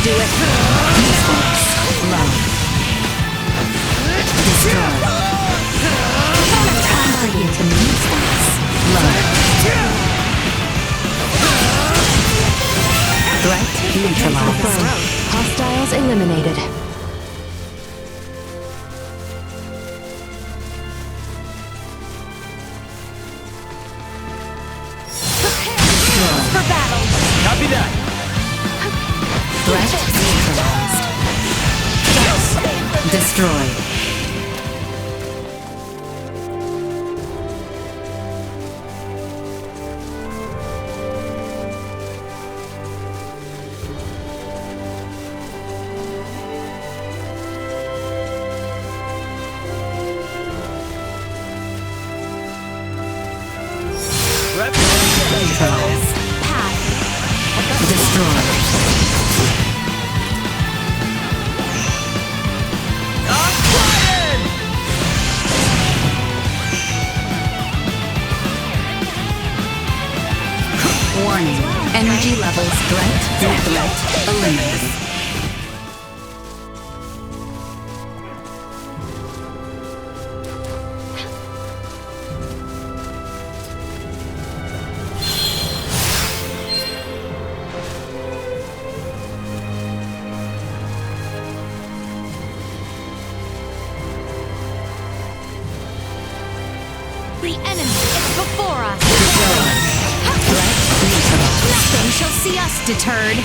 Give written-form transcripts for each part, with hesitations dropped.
do it. Peacefulness. Love. Destroy. Time for you to peacefulness. Love. Threat neutralized. Hostiles eliminated. For battle. Copy that. Threat neutralized. Destroyed. Neutralized. Destroyed. Warning. Energy levels threat eliminated. The enemy is before us. Threat neutralized. Nothing shall see us deterred.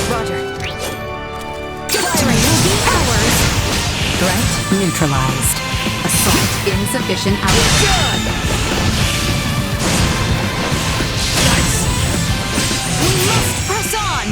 Roger. Firing will be ours. Threat neutralized. Assault insufficient output. We must press on.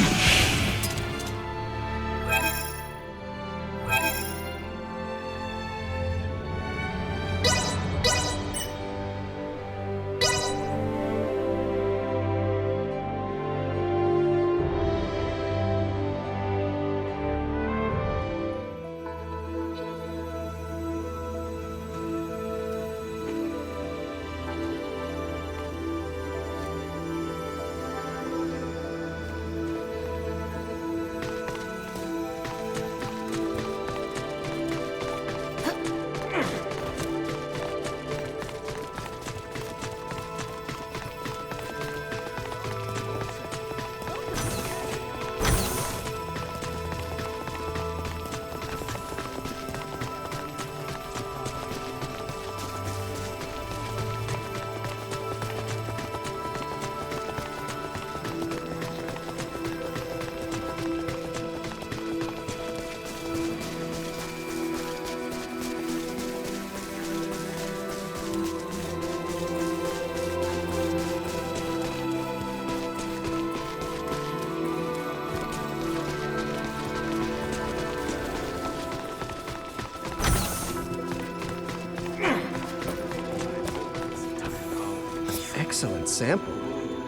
Excellent sample.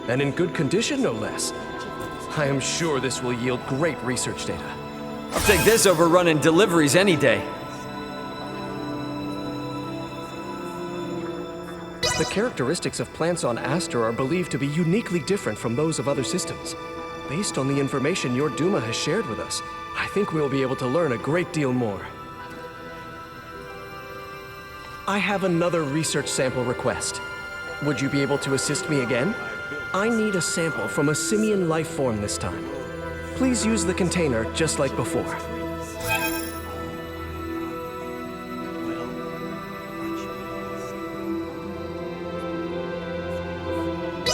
And in good condition, no less. I am sure this will yield great research data. I'll take this over running deliveries any day. The characteristics of plants on Aster are believed to be uniquely different from those of other systems. Based on the information your Duma has shared with us, I think we'll be able to learn a great deal more. I have another research sample request. Would you be able to assist me again? I need a sample from a simian life form this time. Please use the container just like before.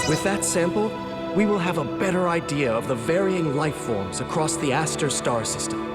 With that sample, we will have a better idea of the varying life forms across the Aster star system.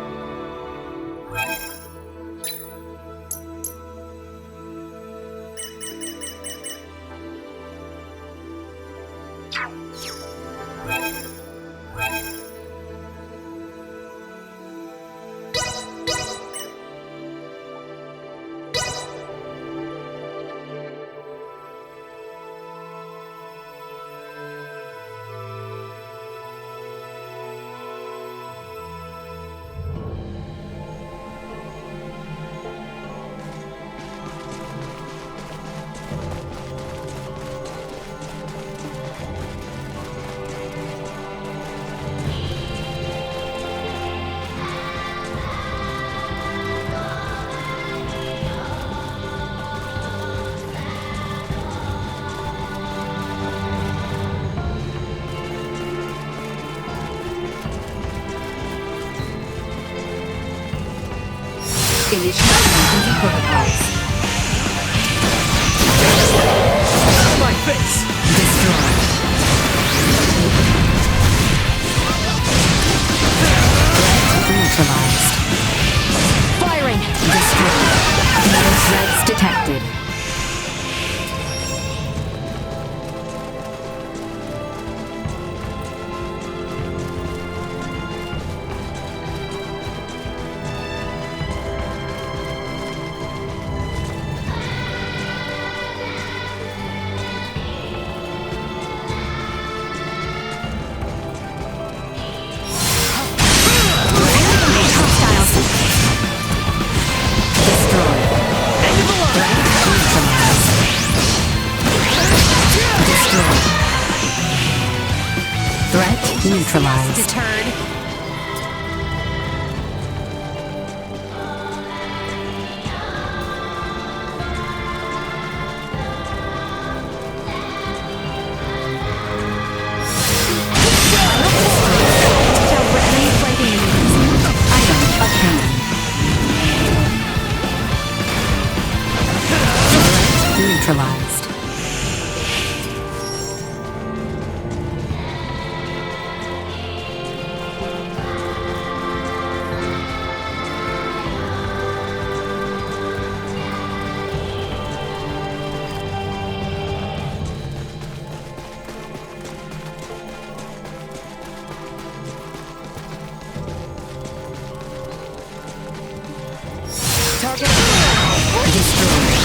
Initiate emergency protocols. My face! Destroy. Threat neutralized. Firing! Destroy. Metal threats detected. Neutralized. Deterred. Item obtained. Threat neutralized. Target. Destroyed.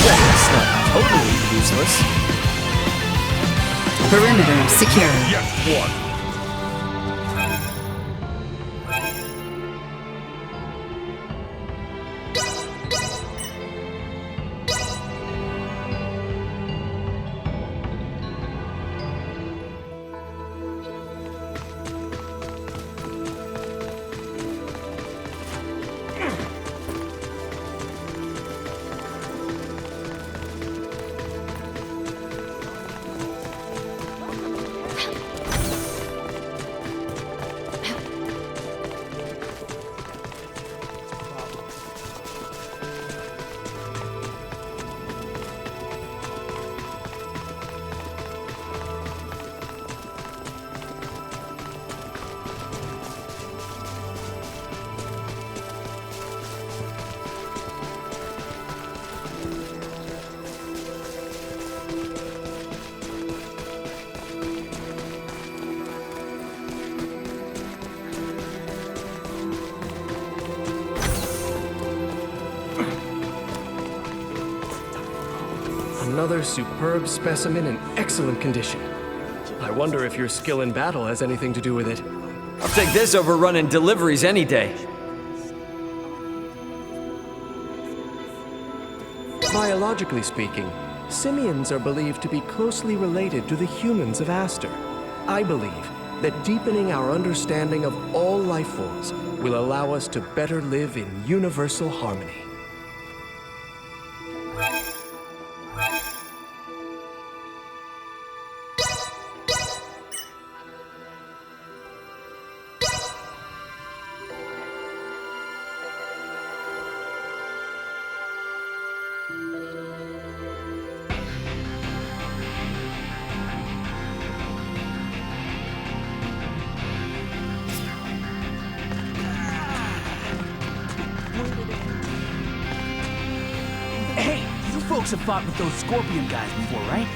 That's not totally useless. Perimeter secure. One. Another superb specimen in excellent condition. I wonder if your skill in battle has anything to do with it. I'll take this over running deliveries any day. Biologically speaking, simians are believed to be closely related to the humans of Aster. I believe that deepening our understanding of all life forms will allow us to better live in universal harmony. Hey, you folks have fought with those Scorpion guys before, right?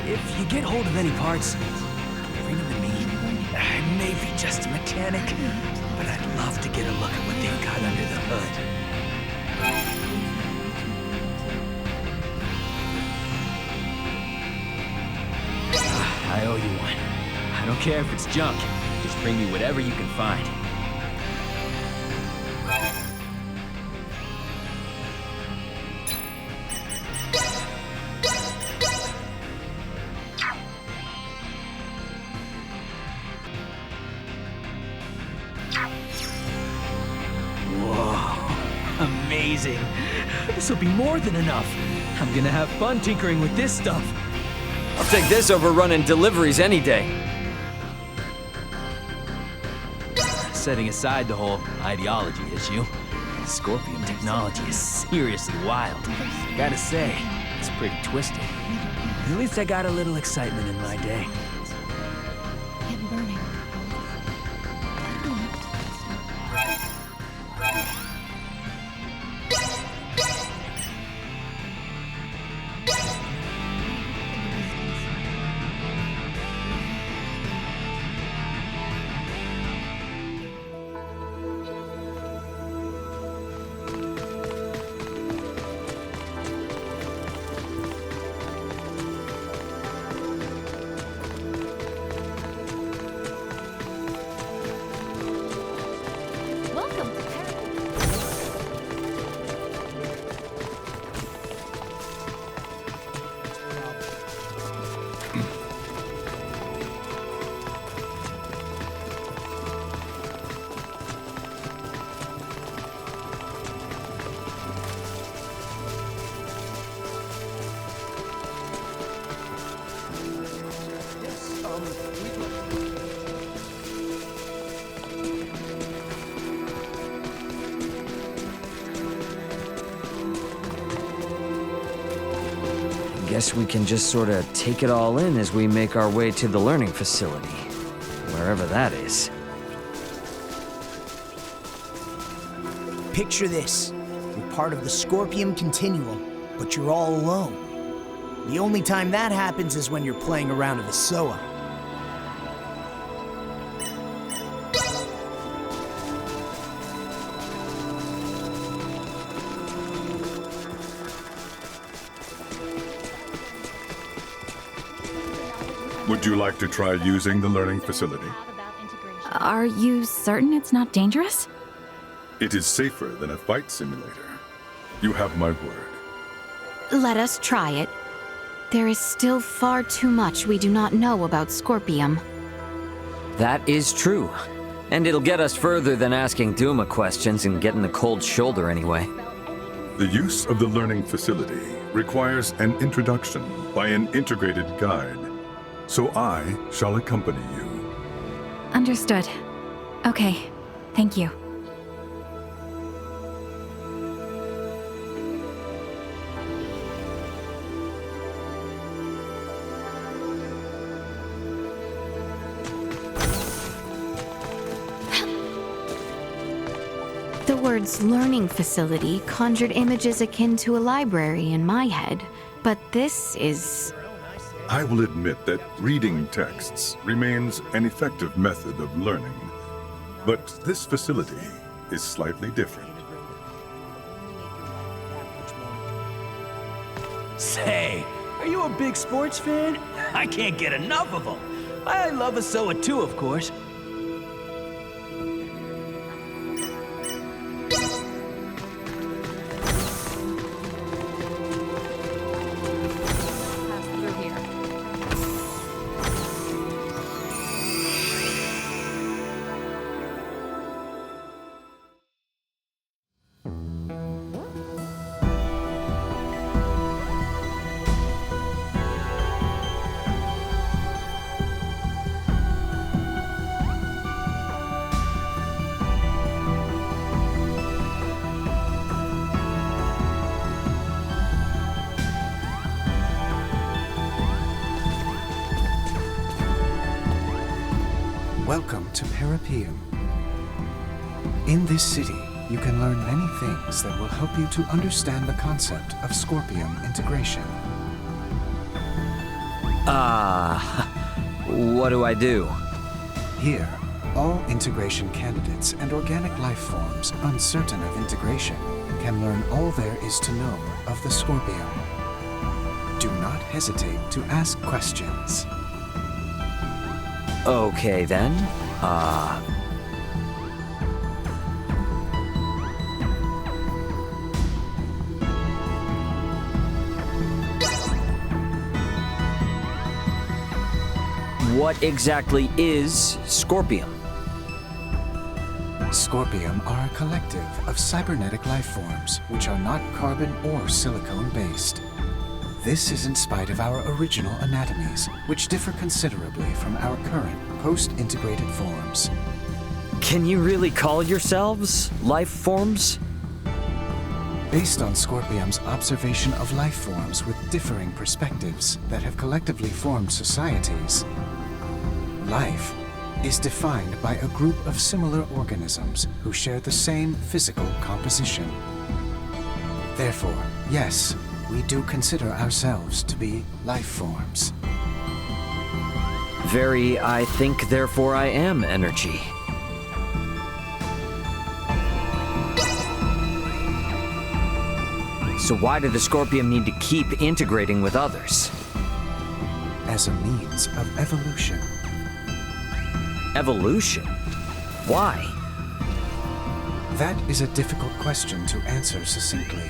If you get hold of any parts, bring them to me. I may be just a mechanic, but I'd love to get a look at what they've got under the hood. I owe you one. I don't care if it's junk. Just bring me whatever you can find. Whoa, amazing. This will be more than enough. I'm gonna have fun tinkering with this stuff. I'll take this over running deliveries any day. Setting aside the whole ideology issue, Scorpion technology is seriously wild. Gotta say, it's pretty twisted. At least I got a little excitement in my day. Welcome to paradise. Guess we can just sort of take it all in as we make our way to the learning facility, wherever that is. Picture this. You're part of the Scorpion Continuum, but you're all alone. The only time that happens is when you're playing around with the SOA. Would you like to try using the learning facility? Are you certain it's not dangerous? It is safer than a fight simulator. You have my word. Let us try it. There is still far too much we do not know about Scorpium. That is true. And it'll get us further than asking Duma questions and getting the cold shoulder anyway. The use of the learning facility requires an introduction by an integrated guide. So I shall accompany you. Understood. Okay, thank you. The words learning facility conjured images akin to a library in my head, but this is... I will admit that reading texts remains an effective method of learning, but this facility is slightly different. Say, are you a big sports fan? I can't get enough of them. I love a SOA too, of course. Welcome to Parrapoeiam. In this city, you can learn many things that will help you to understand the concept of Scorpium integration. What do I do? Here, all integration candidates and organic life forms uncertain of integration can learn all there is to know of the Scorpium. Do not hesitate to ask questions. Okay then. What exactly is Scorpium? Scorpium are a collective of cybernetic life forms which are not carbon or silicone-based. This is in spite of our original anatomies, which differ considerably from our current post-integrated forms. Can you really call yourselves life forms? Based on Scorpium's observation of life forms with differing perspectives that have collectively formed societies, life is defined by a group of similar organisms who share the same physical composition. Therefore, yes, we do consider ourselves to be life forms. Very I think, therefore I am energy. So why do the Scorpium need to keep integrating with others? As a means of evolution. Evolution? Why? That is a difficult question to answer succinctly.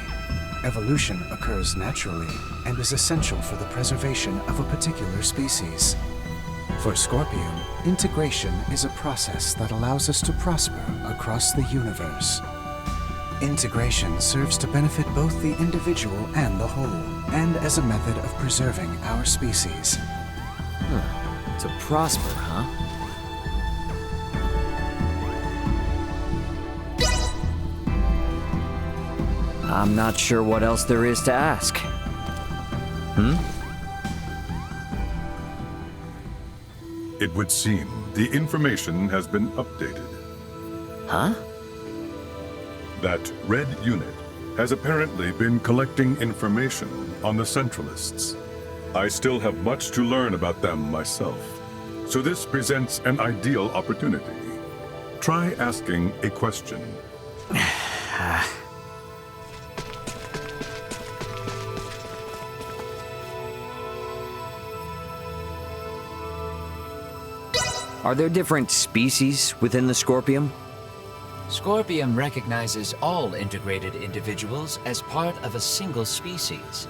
Evolution occurs naturally and is essential for the preservation of a particular species. For Scorpium, integration is a process that allows us to prosper across the universe. Integration serves to benefit both the individual and the whole, and as a method of preserving our species. To prosper, huh? I'm not sure what else there is to ask. It would seem the information has been updated. Huh? That red unit has apparently been collecting information on the Centralists. I still have much to learn about them myself, so this presents an ideal opportunity. Try asking a question. Are there different species within the Scorpium? Scorpium recognizes all integrated individuals as part of a single species.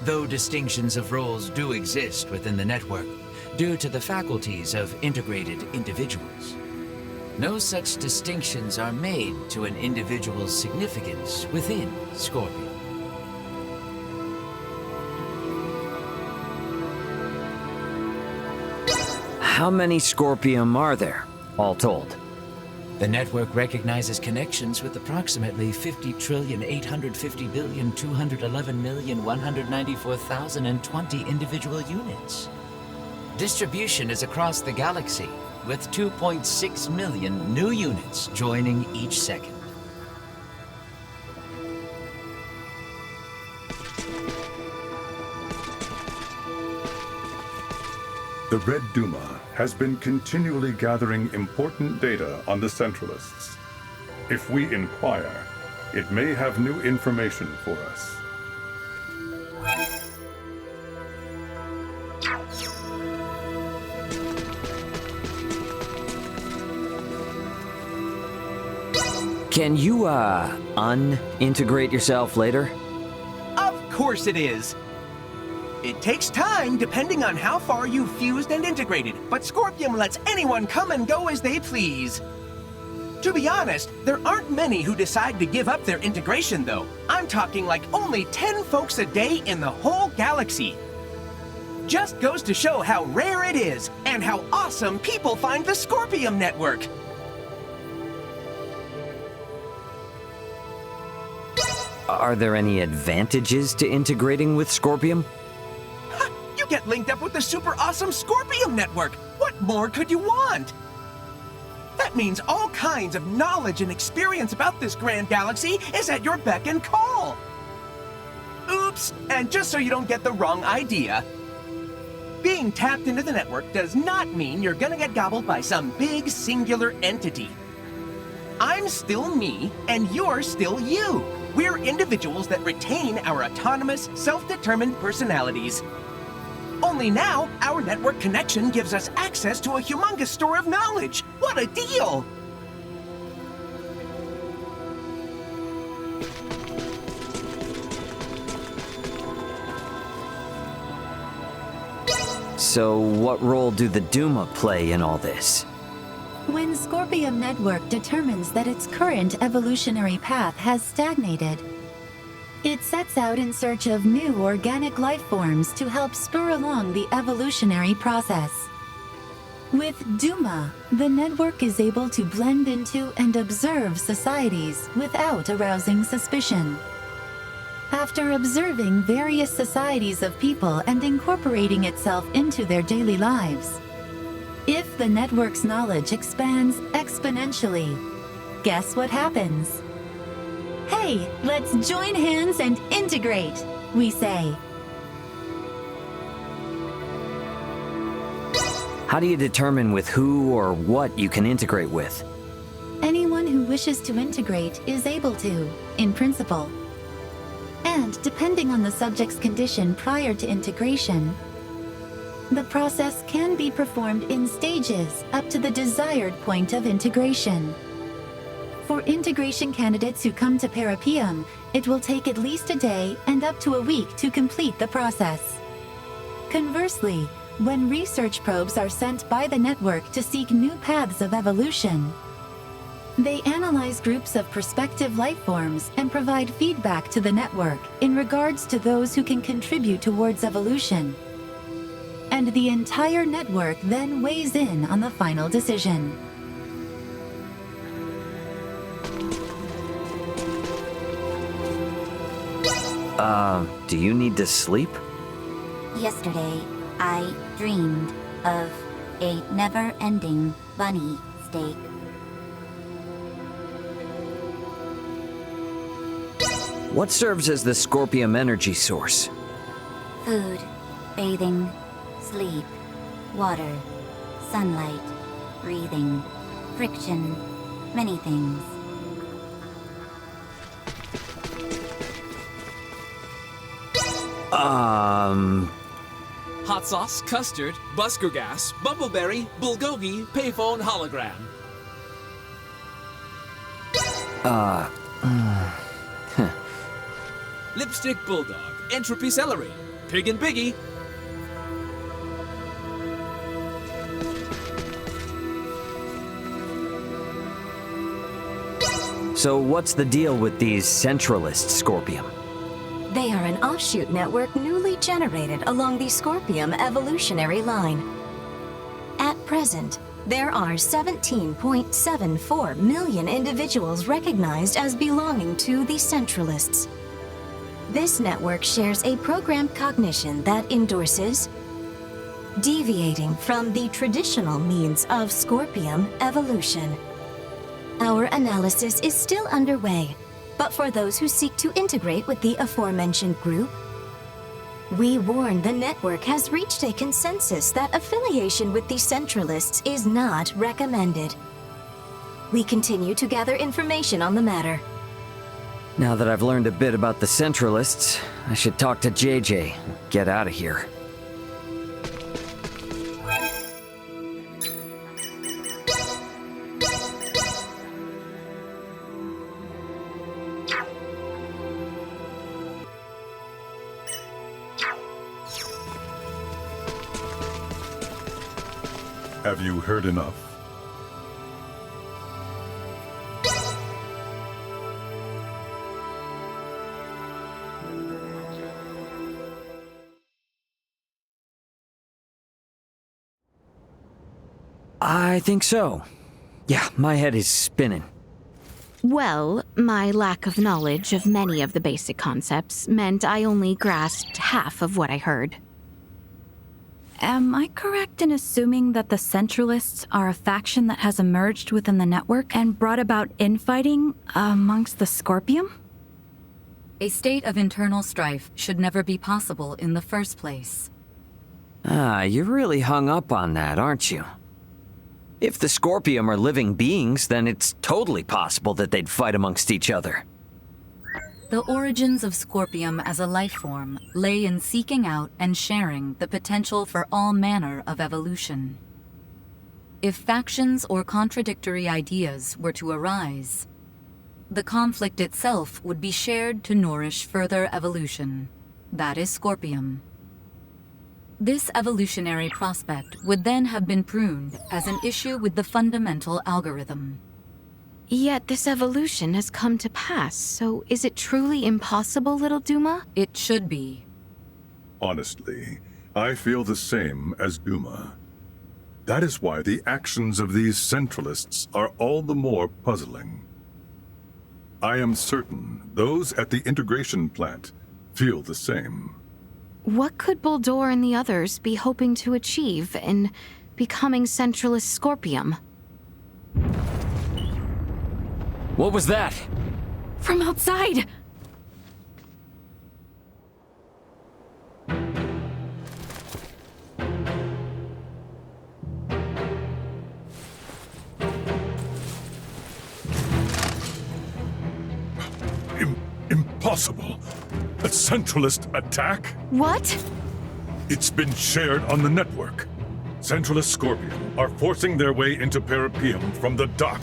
Though distinctions of roles do exist within the network, due to the faculties of integrated individuals, no such distinctions are made to an individual's significance within Scorpium. How many Scorpium are there, all told? The network recognizes connections with approximately 50,850,211,194,020 individual units. Distribution is across the galaxy, with 2.6 million new units joining each second. The Red Duma has been continually gathering important data on the Centralists. If we inquire, it may have new information for us. Can you, unintegrate yourself later? Of course it is. It takes time depending on how far you've fused and integrated, but Scorpium lets anyone come and go as they please. To be honest, there aren't many who decide to give up their integration though. I'm talking like only 10 folks a day in the whole galaxy. Just goes to show how rare it is, and how awesome people find the Scorpium network. Are there any advantages to integrating with Scorpium? You get linked up with the super awesome Scorpium network. What more could you want? That means all kinds of knowledge and experience about this grand galaxy is at your beck and call. Oops, and just so you don't get the wrong idea, being tapped into the network does not mean you're gonna get gobbled by some big singular entity. I'm still me, and you're still you. We're individuals that retain our autonomous, self-determined personalities. Only now, our network connection gives us access to a humongous store of knowledge. What a deal! So what role do the Duma play in all this? When Scorpium Network determines that its current evolutionary path has stagnated, it sets out in search of new organic life forms to help spur along the evolutionary process. With Duma, the network is able to blend into and observe societies without arousing suspicion. After observing various societies of people and incorporating itself into their daily lives, if the network's knowledge expands exponentially, guess what happens? Hey, let's join hands and integrate, we say. How do you determine with who or what you can integrate with? Anyone who wishes to integrate is able to, in principle. And depending on the subject's condition prior to integration, the process can be performed in stages up to the desired point of integration. For integration candidates who come to Parrapoeiam, it will take at least a day and up to a week to complete the process. Conversely, when research probes are sent by the network to seek new paths of evolution, they analyze groups of prospective life forms and provide feedback to the network in regards to those who can contribute towards evolution. And the entire network then weighs in on the final decision. Do you need to sleep? Yesterday, I dreamed of a never-ending bunny steak. What serves as the Scorpium energy source? Food, bathing, sleep, water, sunlight, breathing, friction, many things. Hot sauce, custard, busker gas, bumbleberry, bulgogi, payphone, hologram. Lipstick bulldog, entropy celery, pig and piggy. So what's the deal with these centralists, Scorpium? They are an offshoot network newly generated along the Scorpium evolutionary line. At present, there are 17.74 million individuals recognized as belonging to the Centralists. This network shares a programmed cognition that endorses deviating from the traditional means of Scorpium evolution. Our analysis is still underway, but for those who seek to integrate with the aforementioned group, we warn the network has reached a consensus that affiliation with the Centralists is not recommended. We continue to gather information on the matter. Now that I've learned a bit about the Centralists, I should talk to JJ. Get out of here. Have you heard enough? I think so. Yeah, my head is spinning. Well, my lack of knowledge of many of the basic concepts meant I only grasped half of what I heard. Am I correct in assuming that the Centralists are a faction that has emerged within the network and brought about infighting amongst the Scorpium? A state of internal strife should never be possible in the first place. You're really hung up on that, aren't you? If the Scorpium are living beings, then it's totally possible that they'd fight amongst each other. The origins of Scorpium as a life form lay in seeking out and sharing the potential for all manner of evolution. If factions or contradictory ideas were to arise, the conflict itself would be shared to nourish further evolution. That is Scorpium. This evolutionary prospect would then have been pruned as an issue with the fundamental algorithm. Yet this evolution has come to pass, so is it truly impossible, little Duma? It should be. Honestly, I feel the same as Duma. That is why the actions of these Centralists are all the more puzzling. I am certain those at the integration plant feel the same. What could Bulldor and the others be hoping to achieve in becoming Centralist Scorpium? What was that? From outside! Impossible! A Centralist attack? What? It's been shared on the network. Centralist Scorpion are forcing their way into Parrapoeiam from the dock.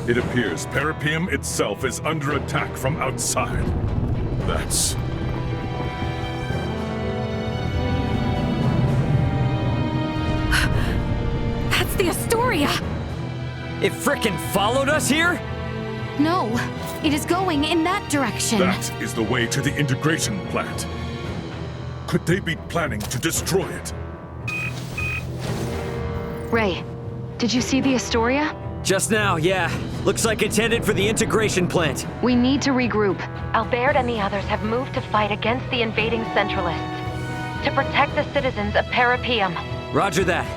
It appears Parrapoeiam itself is under attack from outside. That's the Astoria! It frickin' followed us here? No, it is going in that direction. That is the way to the integration plant. Could they be planning to destroy it? Ray, did you see the Astoria? Just now, yeah. Looks like it's headed for the integration plant. We need to regroup. Albert and the others have moved to fight against the invading Centralists, to protect the citizens of Parrapoeiam. Roger that.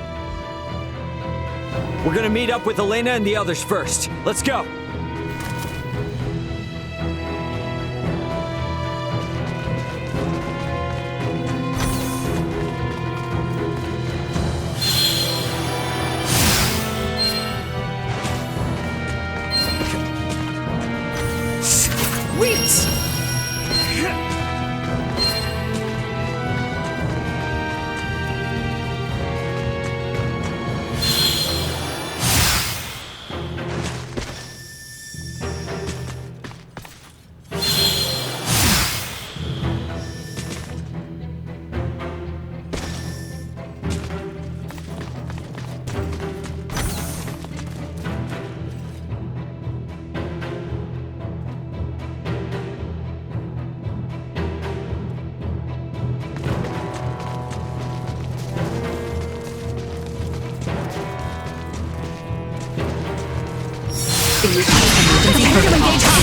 We're gonna meet up with Elena and the others first. Let's go. Sweet!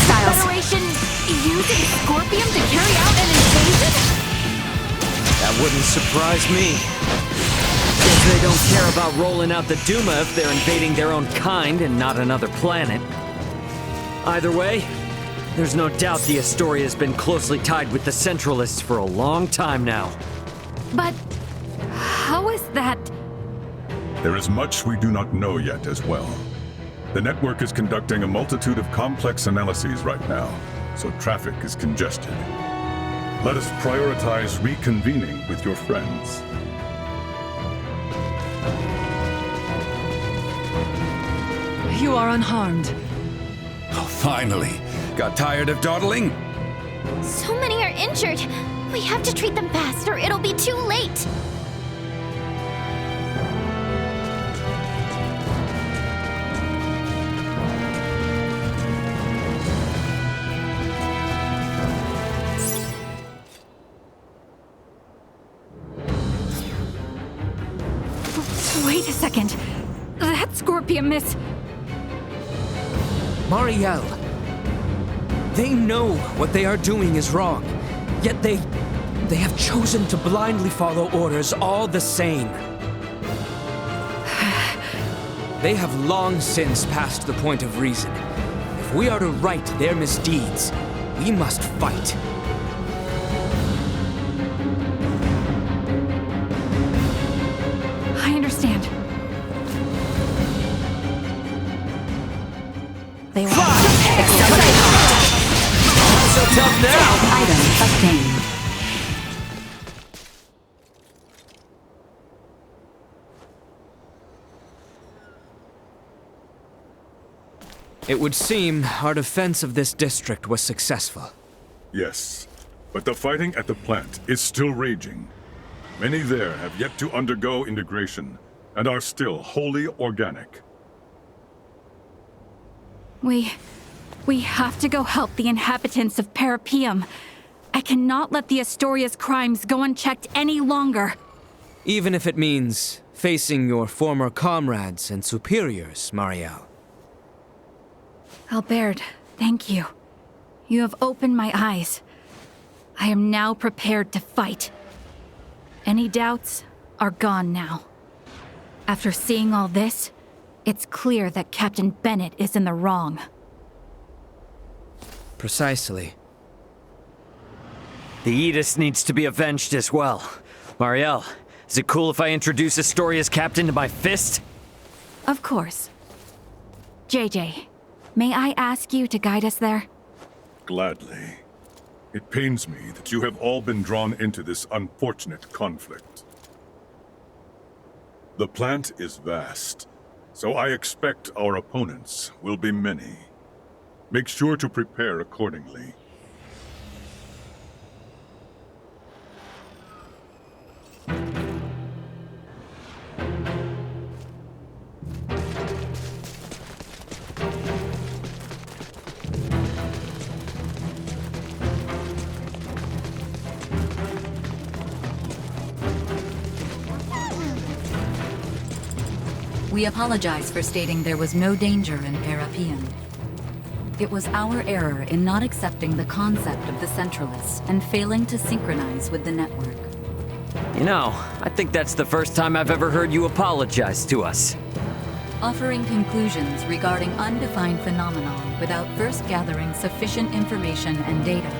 Federation using Scorpium to carry out an invasion? That wouldn't surprise me. Guess they don't care about rolling out the Duma if they're invading their own kind and not another planet. Either way, there's no doubt the Astoria has been closely tied with the Centralists for a long time now. But how is that? There is much we do not know yet as well. The network is conducting a multitude of complex analyses right now, so traffic is congested. Let us prioritize reconvening with your friends. You are unharmed. Oh, finally. Got tired of dawdling? So many are injured. We have to treat them fast or it'll be too late. Wait a second. That Scorpium is... Marielle, They know what they are doing is wrong, yet they have chosen to blindly follow orders all the same. They have long since passed the point of reason. If we are to right their misdeeds, we must fight. I understand. They want Accelerate! Not so tough now! Item obtained. It would seem our defense of this district was successful. Yes, but the fighting at the plant is still raging. Many there have yet to undergo integration and are still wholly organic. We have to go help the inhabitants of Parrapoeiam. I cannot let the Astoria's crimes go unchecked any longer. Even if it means facing your former comrades and superiors, Marielle. Albert, thank you. You have opened my eyes. I am now prepared to fight. Any doubts are gone now. After seeing all this, it's clear that Captain Bennett is in the wrong. Precisely. The Aegis needs to be avenged as well. Marielle, is it cool if I introduce Astoria's captain to my fist? Of course. JJ, may I ask you to guide us there? Gladly. It pains me that you have all been drawn into this unfortunate conflict. The plant is vast, so I expect our opponents will be many. Make sure to prepare accordingly. We apologize for stating there was no danger in Parrapoeiam. It was our error in not accepting the concept of the Centralists and failing to synchronize with the network. You know, I think that's the first time I've ever heard you apologize to us. Offering conclusions regarding undefined phenomenon without first gathering sufficient information and data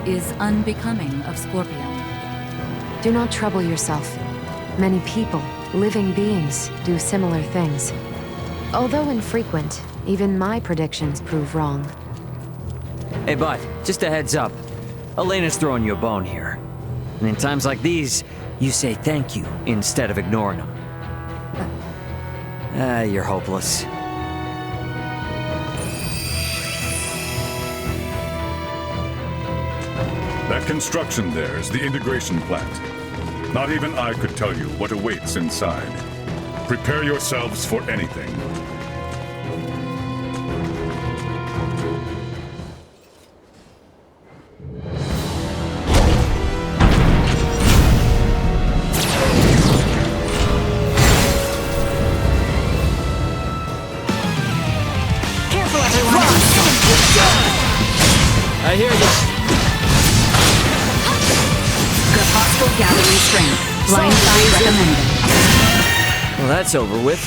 is unbecoming of Scorpion. Do not trouble yourself. Many people, living beings, do similar things. Although infrequent, even my predictions prove wrong. Hey, bud, just a heads up. Elena's throwing you a bone here. And in times like these, you say thank you instead of ignoring them. You're hopeless. That construction there is the integration plant. Not even I could tell you what awaits inside. Prepare yourselves for anything. Careful, everyone! I hear you. Possible gathering strength. Blindside recommended. Well, that's over with.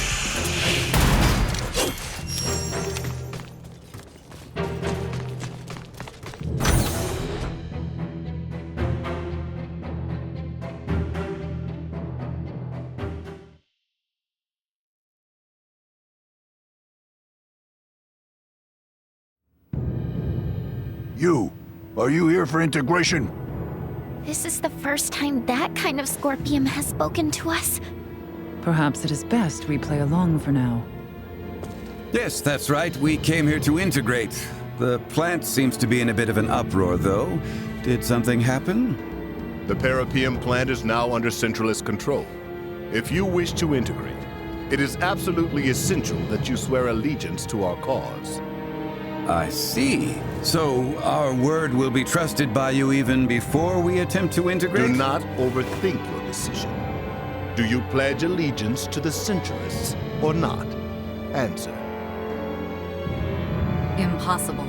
Are you here for integration? This is the first time that kind of Scorpion has spoken to us. Perhaps it is best we play along for now. Yes, that's right. We came here to integrate. The plant seems to be in a bit of an uproar, though. Did something happen? The Parrapoeiam plant is now under Centralist control. If you wish to integrate, it is absolutely essential that you swear allegiance to our cause. I see. So our word will be trusted by you even before we attempt to integrate? Do not overthink your decision. Do you pledge allegiance to the Centralists or not? Answer. Impossible.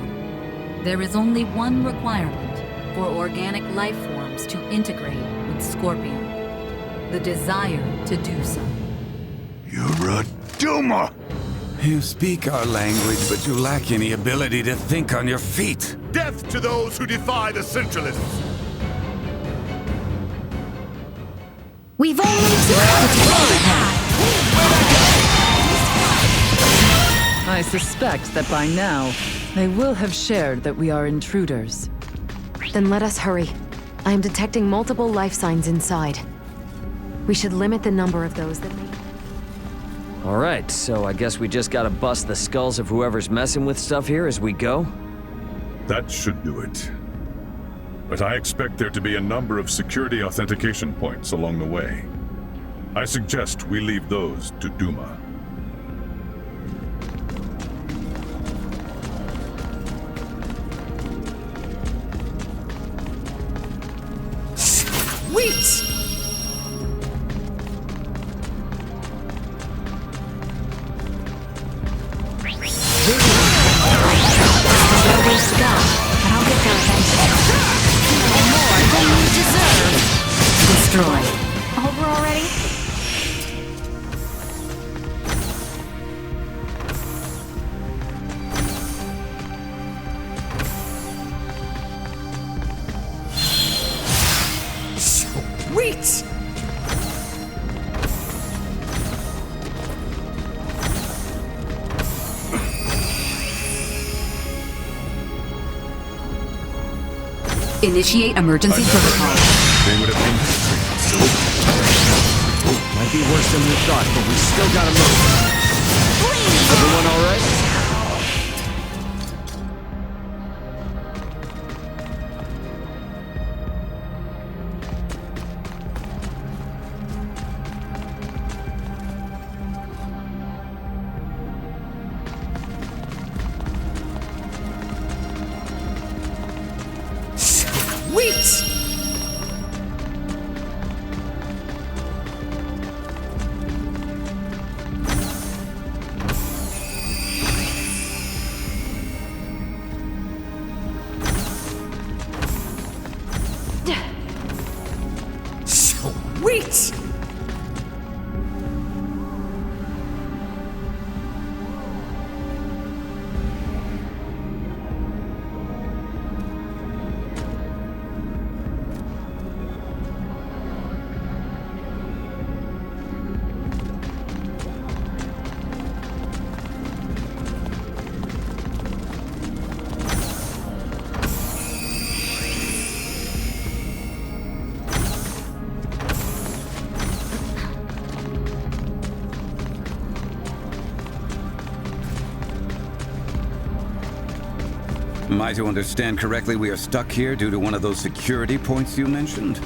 There is only one requirement for organic life forms to integrate with Scorpium. The desire to do so. You're a Duma! You speak our language, but you lack any ability to think on your feet. Death to those who defy the Centralists! We've only I suspect that by now, they will have shared that we are intruders. Then let us hurry. I am detecting multiple life signs inside. We should limit the number of those that may... Alright, so I guess we just gotta bust the skulls of whoever's messing with stuff here as we go? That should do it. But I expect there to be a number of security authentication points along the way. I suggest we leave those to Duma. Wait! ways to go, but I'll get there eventually. No more than you deserve. Destroy. Over already? Sweet! Initiate emergency protocol. They would have been... Might be worse than we thought, but we still gotta move. Everyone all right? Sweet! Am I to understand correctly we are stuck here due to one of those security points you mentioned?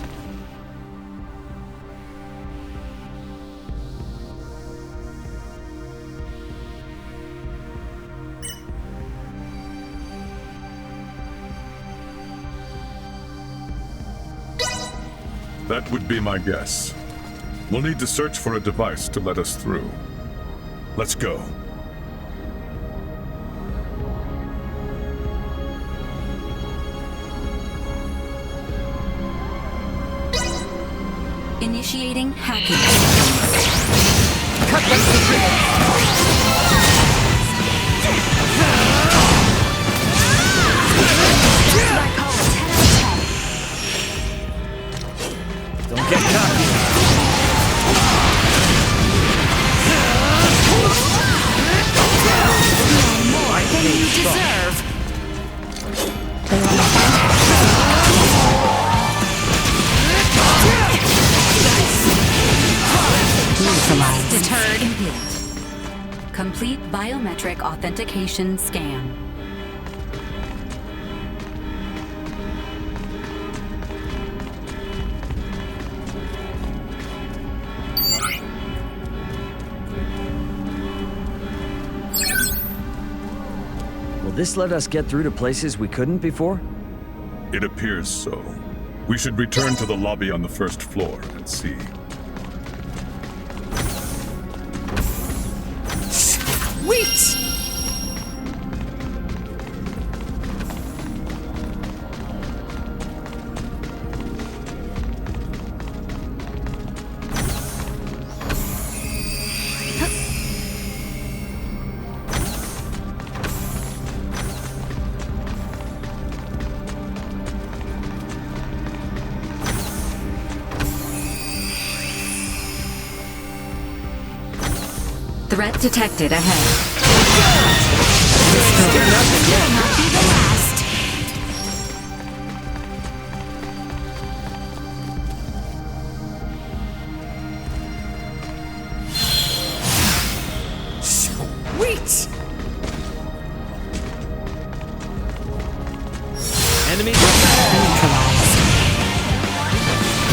That would be my guess. We'll need to search for a device to let us through. Let's go. Initiating hacking. Cut them to Don't get cocky. No more than you deserve. Deterred. Complete biometric authentication scan. Will this let us get through to places we couldn't before? It appears so. We should return to the lobby on the first floor and see. Sweet! Threat detected ahead. Will not be the last. Sweet! Enemy Neutralized.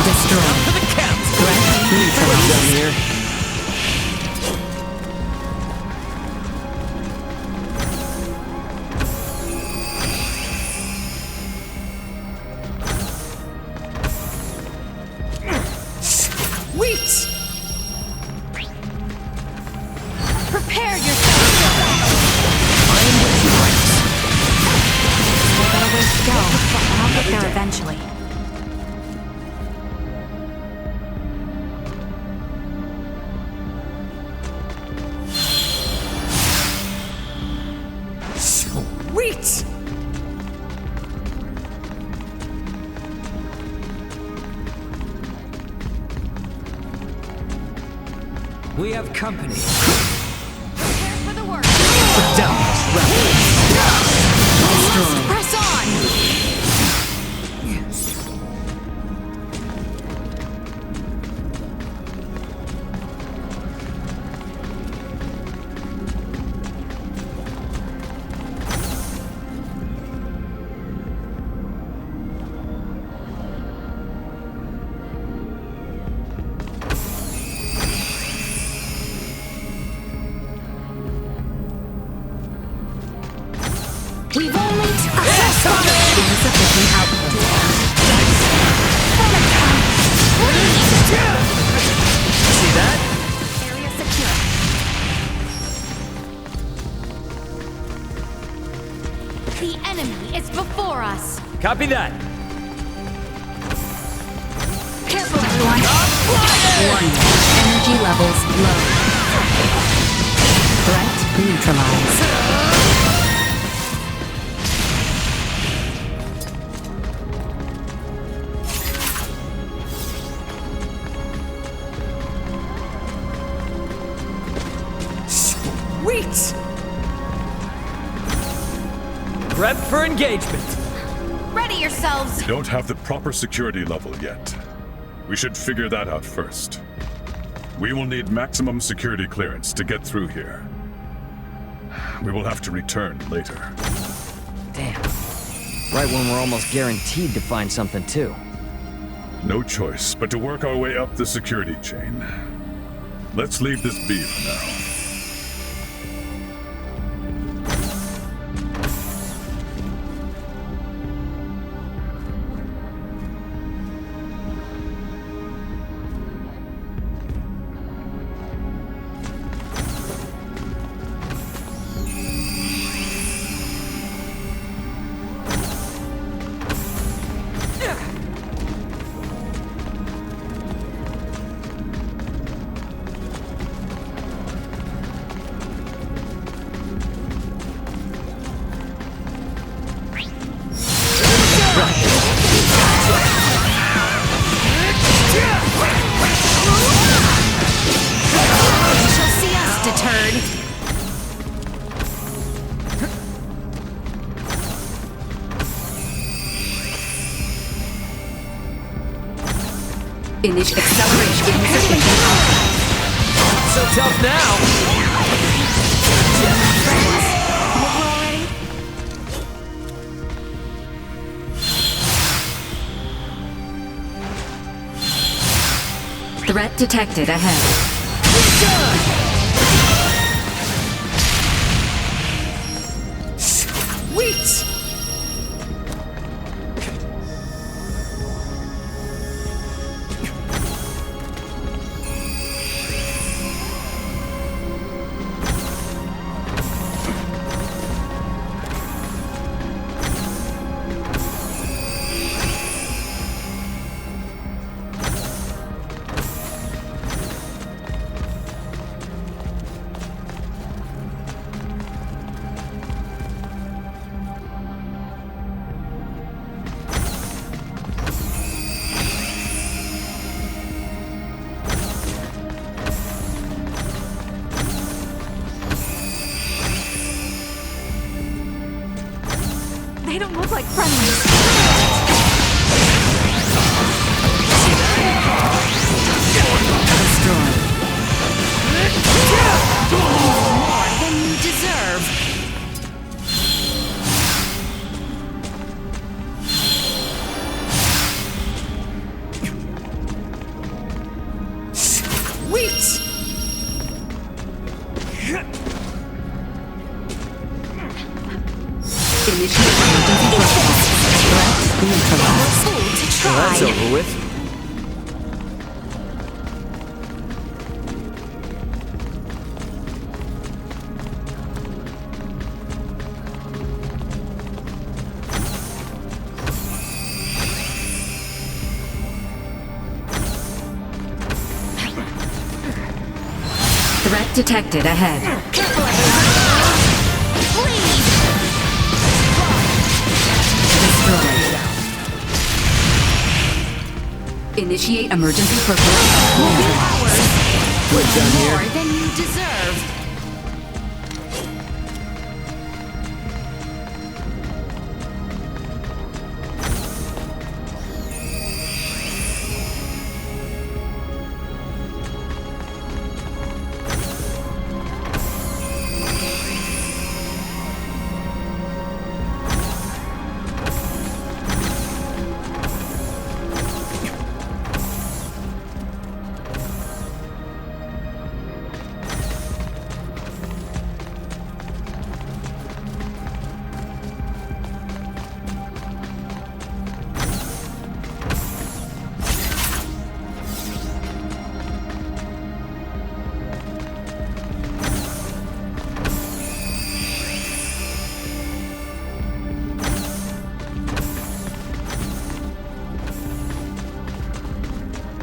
Destroy. to the count. Threat neutralized. Down here. Sweet! Prepare yourself. No better ways to go. I'll get there eventually. Sweet! We have company. Prepare for the work. Down this rebel. Destroy. Press on. We've only insufficient output. See that? Area secure. The enemy is before us. Copy that. Careful, everyone. Warning. Energy levels low. Threat neutralized. Sweet! Prep for engagement. Ready yourselves. We don't have the proper security level yet. We should figure that out first. We will need maximum security clearance to get through here. We will have to return later. Damn. Right when we're almost guaranteed to find something too. No choice but to work our way up the security chain. Let's leave this be for now. Initial acceleration insufficient. So tough now. Threat detected ahead. Sweet! They don't look like friendlies. More than you deserve. Sweet! Well, that's over with. Threat detected ahead. Careful, everyone! Destroyed. Initiate emergency preparation. We're done here. More than you deserve.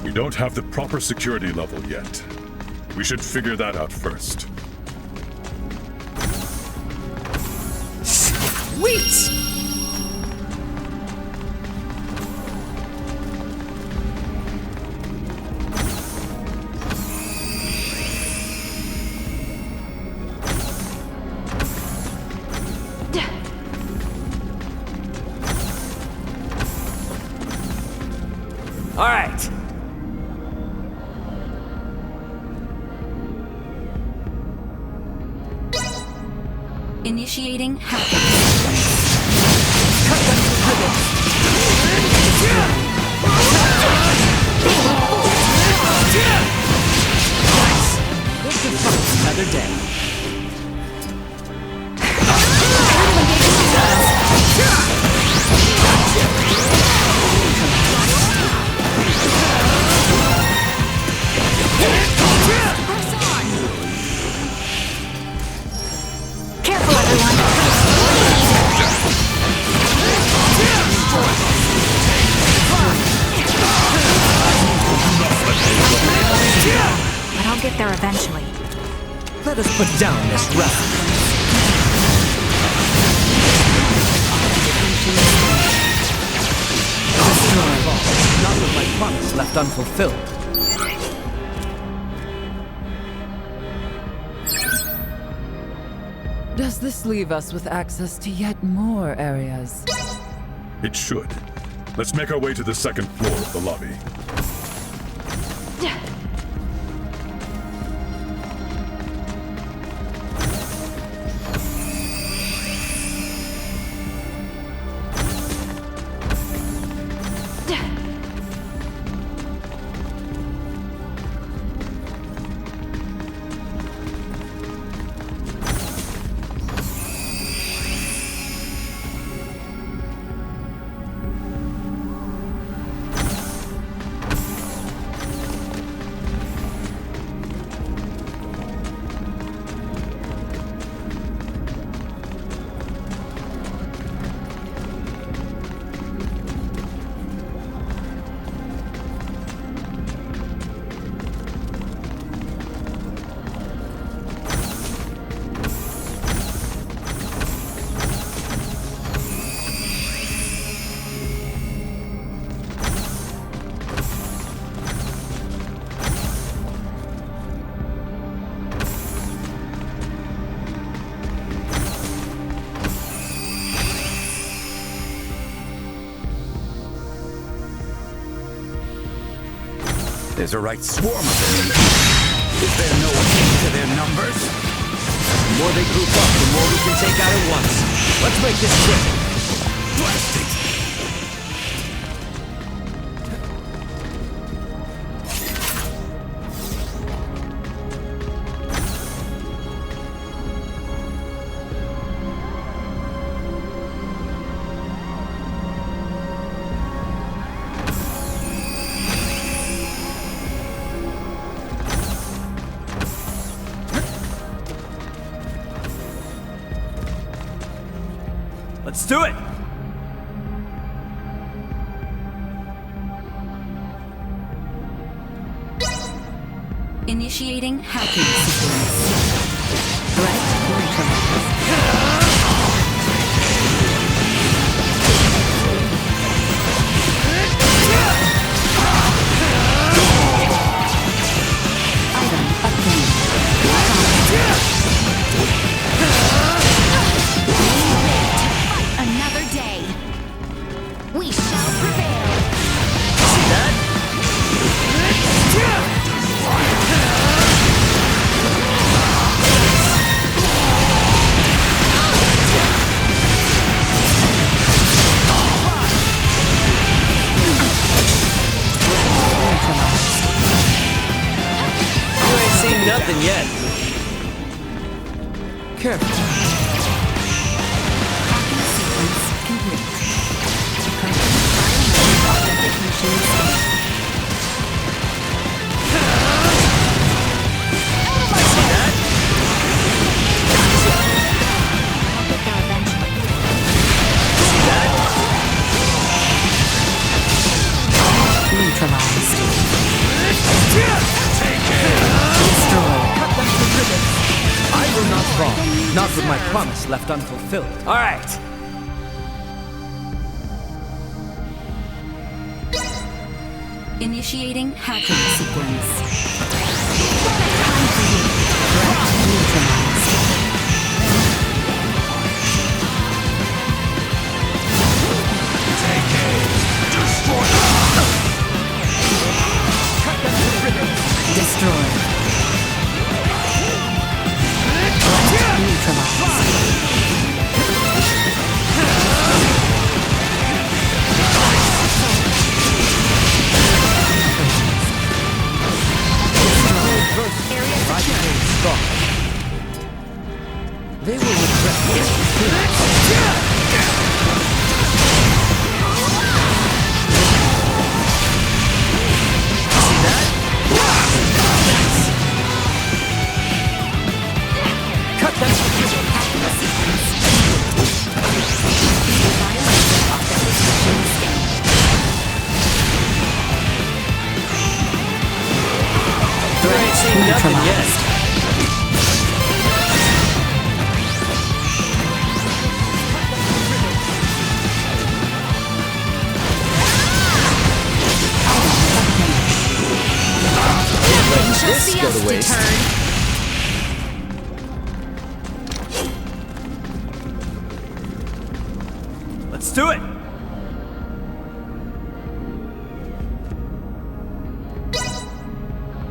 We don't have the proper security level yet. We should figure that out first. Sweet! All right. Initiating hacking. Another day. Careful, everyone. But I'll get there eventually. Let us put down this rebel. Not with my promise left unfulfilled. Does this leave us with access to yet more areas? It should. Let's make our way to the second floor of the lobby. There's a right swarm of them. Is there no end to their numbers? The more they group up, the more we can take out at once. Let's make this quick. Blast it! Let's do it! Initiating hacking sequence. Threat neutralized. Item obtained. Another day. We shall prevail. See that? You ain't seen nothing yet. Careful. Hacking sequence complete. Confirm authentication state. See that? See that? Neutralized. Destroyed. I will not fall. Not with my promise left unfulfilled. All right. Initiating hacking sequence. Neutralized. Destroyed. They will regret this. See that? Cut them to there ain't seen nothing yet. This go to waste. Let's do it!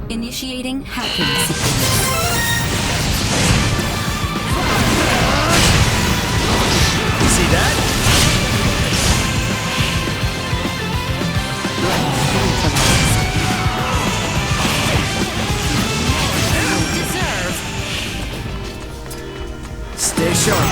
Initiating hacking sequence. You see that? Stay sharp.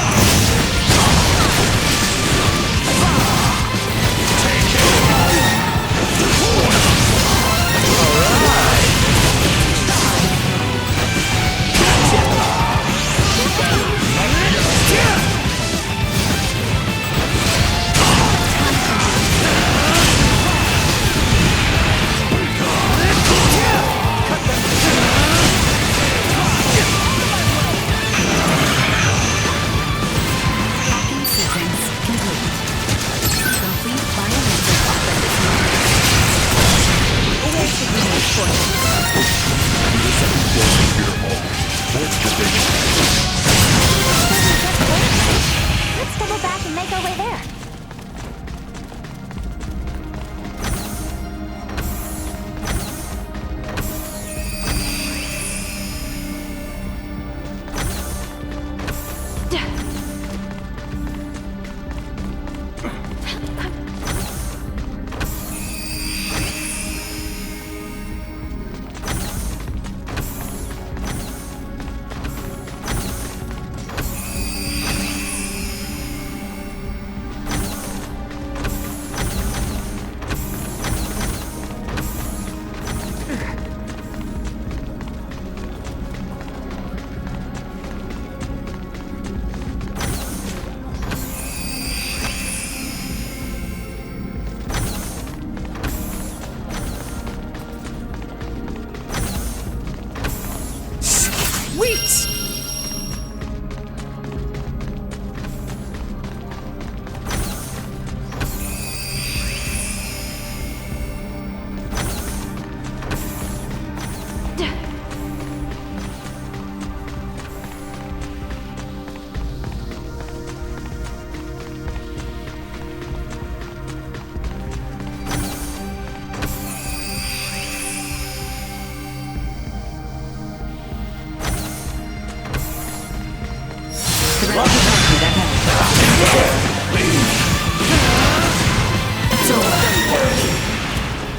Sweet!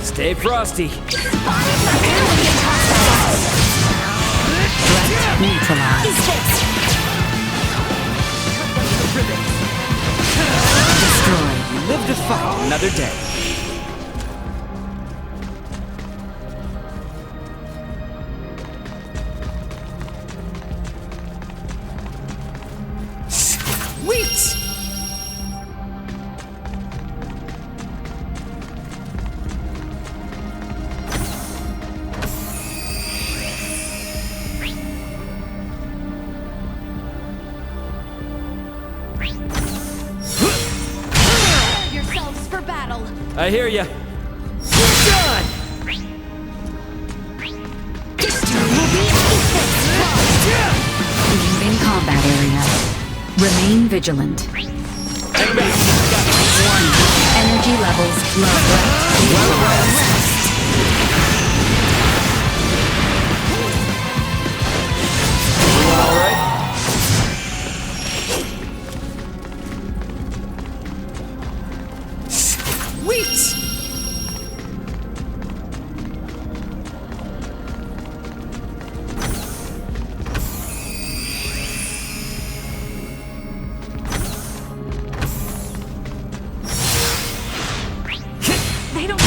Stay frosty. Neutralized. Destroy. You live to fight another day. Sweet! Yourselves for battle. I hear ya. Done. Leaving combat area. Remain vigilant. Warning. Energy levels low. All right. Sweet! They don't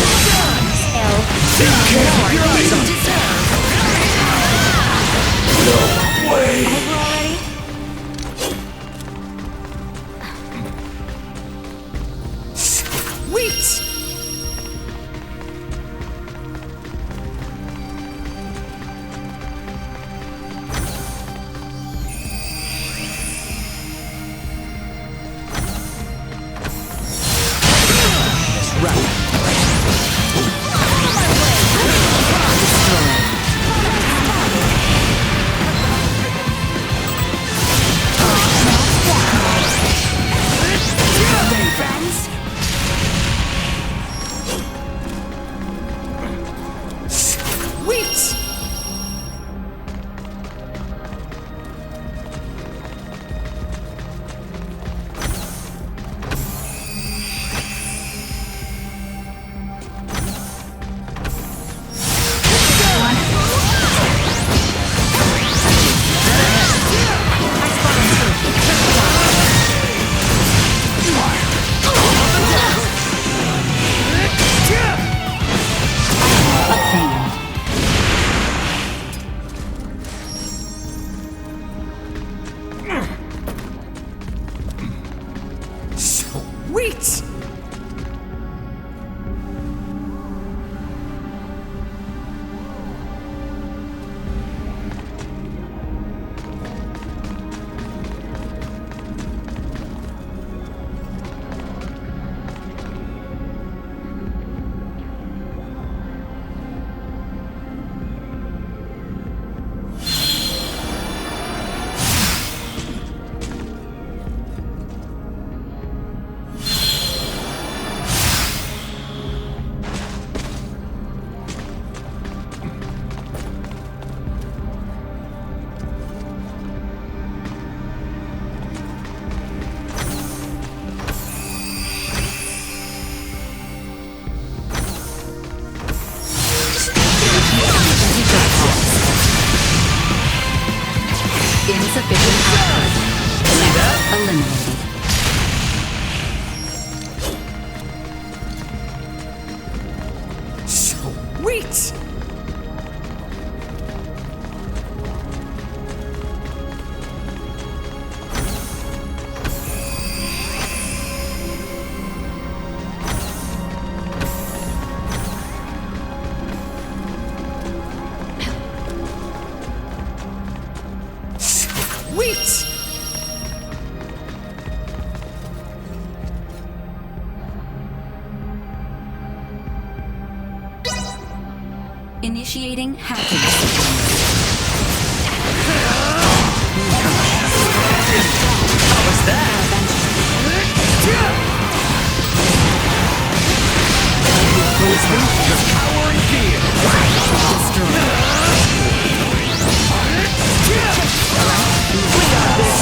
No way! Over already? Sweet! Sweet! Sweet! Insufficient output. Eliminated. Sweet! Sweet! Initiating hacking. Power and fear! We got this!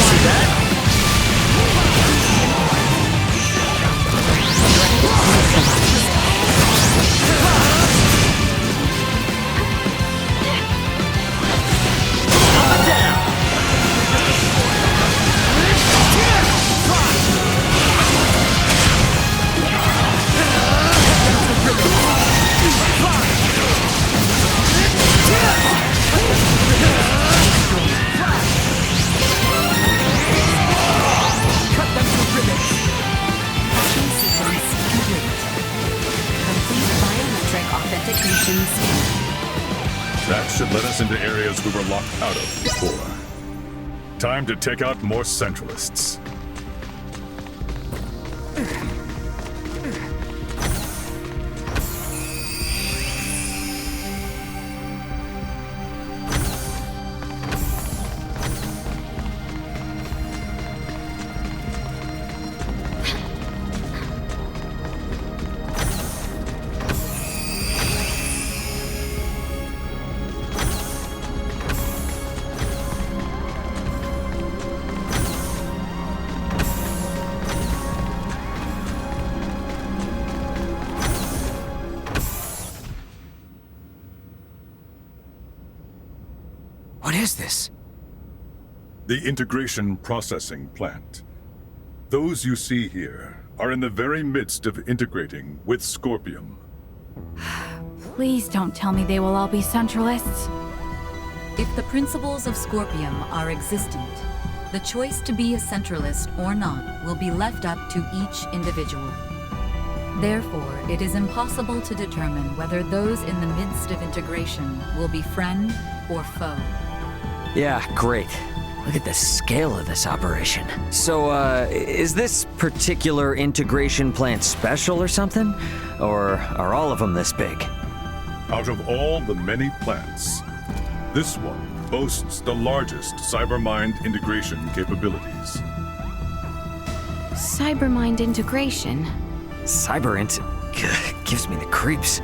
See that? That should let us into areas we were locked out of before. Time to take out more Centralists. What is this? The integration processing plant. Those you see here are in the very midst of integrating with Scorpium. Please don't tell me they will all be Centralists. If the principles of Scorpium are existent, the choice to be a Centralist or not will be left up to each individual. Therefore, it is impossible to determine whether those in the midst of integration will be friend or foe. Yeah, great. Look at the scale of this operation. So, is this particular integration plant special or something? Or are all of them this big? Out of all the many plants, this one boasts the largest cybermind integration capabilities. Cybermind integration? Gives me the creeps.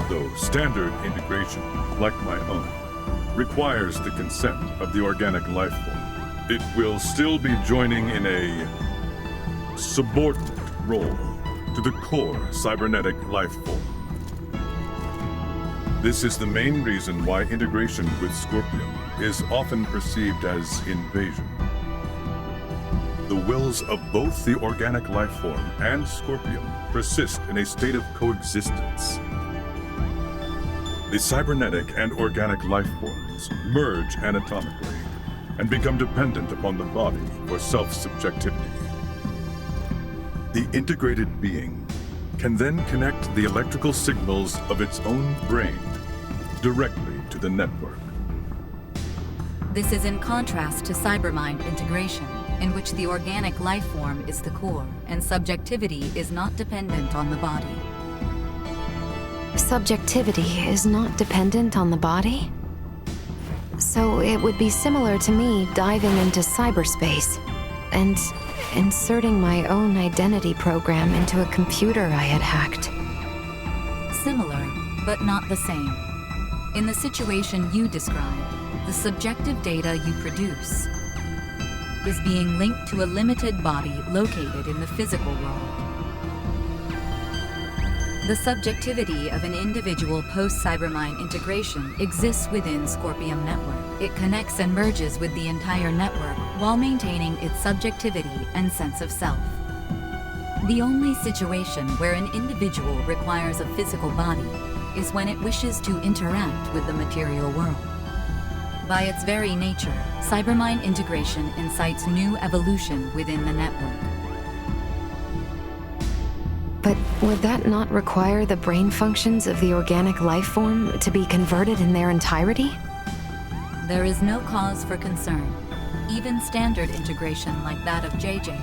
Though standard integration, like my own, requires the consent of the organic life form, it will still be joining in a subordinate role to the core cybernetic life form. This is the main reason why integration with Scorpium is often perceived as invasion. The wills of both the organic life form and Scorpium persist in a state of coexistence. The cybernetic and organic life forms merge anatomically and become dependent upon the body for self-subjectivity. The integrated being can then connect the electrical signals of its own brain directly to the network. This is in contrast to cybermind integration, in which the organic life form is the core and subjectivity is not dependent on the body. Subjectivity is not dependent on the body? So it would be similar to me diving into cyberspace and inserting my own identity program into a computer I had hacked. Similar, but not the same. In the situation you describe, the subjective data you produce is being linked to a limited body located in the physical world. The subjectivity of an individual post-cybermind integration exists within Scorpium Network. It connects and merges with the entire network while maintaining its subjectivity and sense of self. The only situation where an individual requires a physical body is when it wishes to interact with the material world. By its very nature, cybermind integration incites new evolution within the network. But would that not require the brain functions of the organic life form to be converted in their entirety? There is no cause for concern. Even standard integration like that of JJ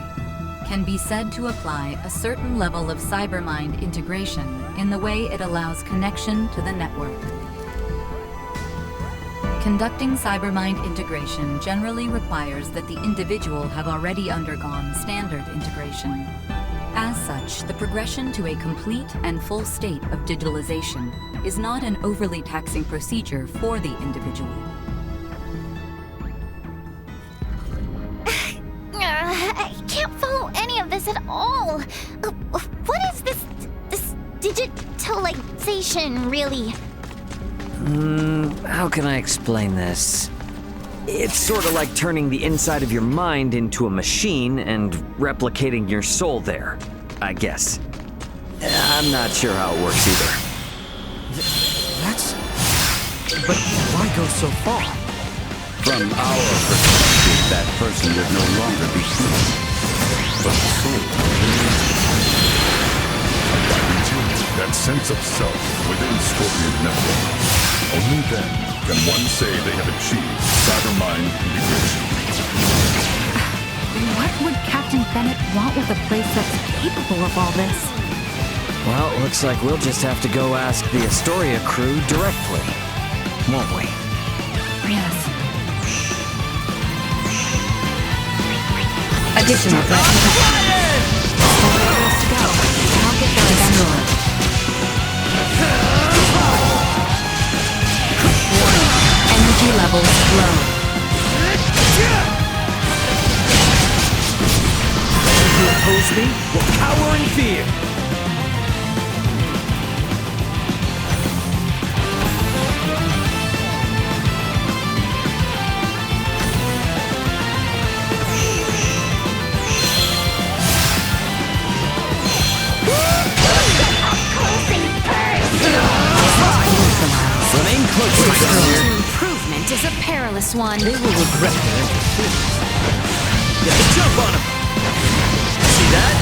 can be said to apply a certain level of cybermind integration in the way it allows connection to the network. Conducting cybermind integration generally requires that the individual have already undergone standard integration. As such, the progression to a complete and full state of digitalization is not an overly taxing procedure for the individual. I can't follow any of this at all. What is this digitalization, really? How can I explain this? It's sort of like turning the inside of your mind into a machine and replicating your soul there, I guess. I'm not sure how it works either. But why go so far? From our perspective, that person would no longer be human, but the soul. By retaining that sense of self within Scorpion Network, only then can one say they have achieved cybermind integration. What would Captain Bennett want with a place that's capable of all this? Well, looks like we'll just have to go ask the Astoria crew directly, won't we? Yes. Additional threats. Let's go. I'll get there eventually. Warning. Energy levels low. Those who oppose me will cower in fear. Remain close to my girl. Improvement is a perilous one. They will regret their interference. Get the jump on him! See that?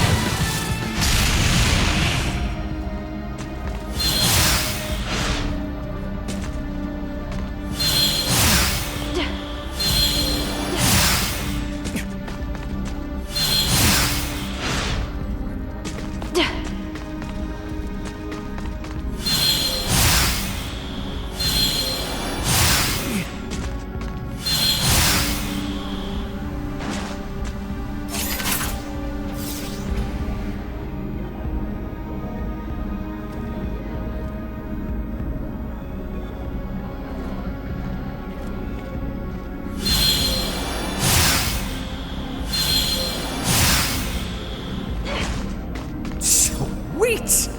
Sweet!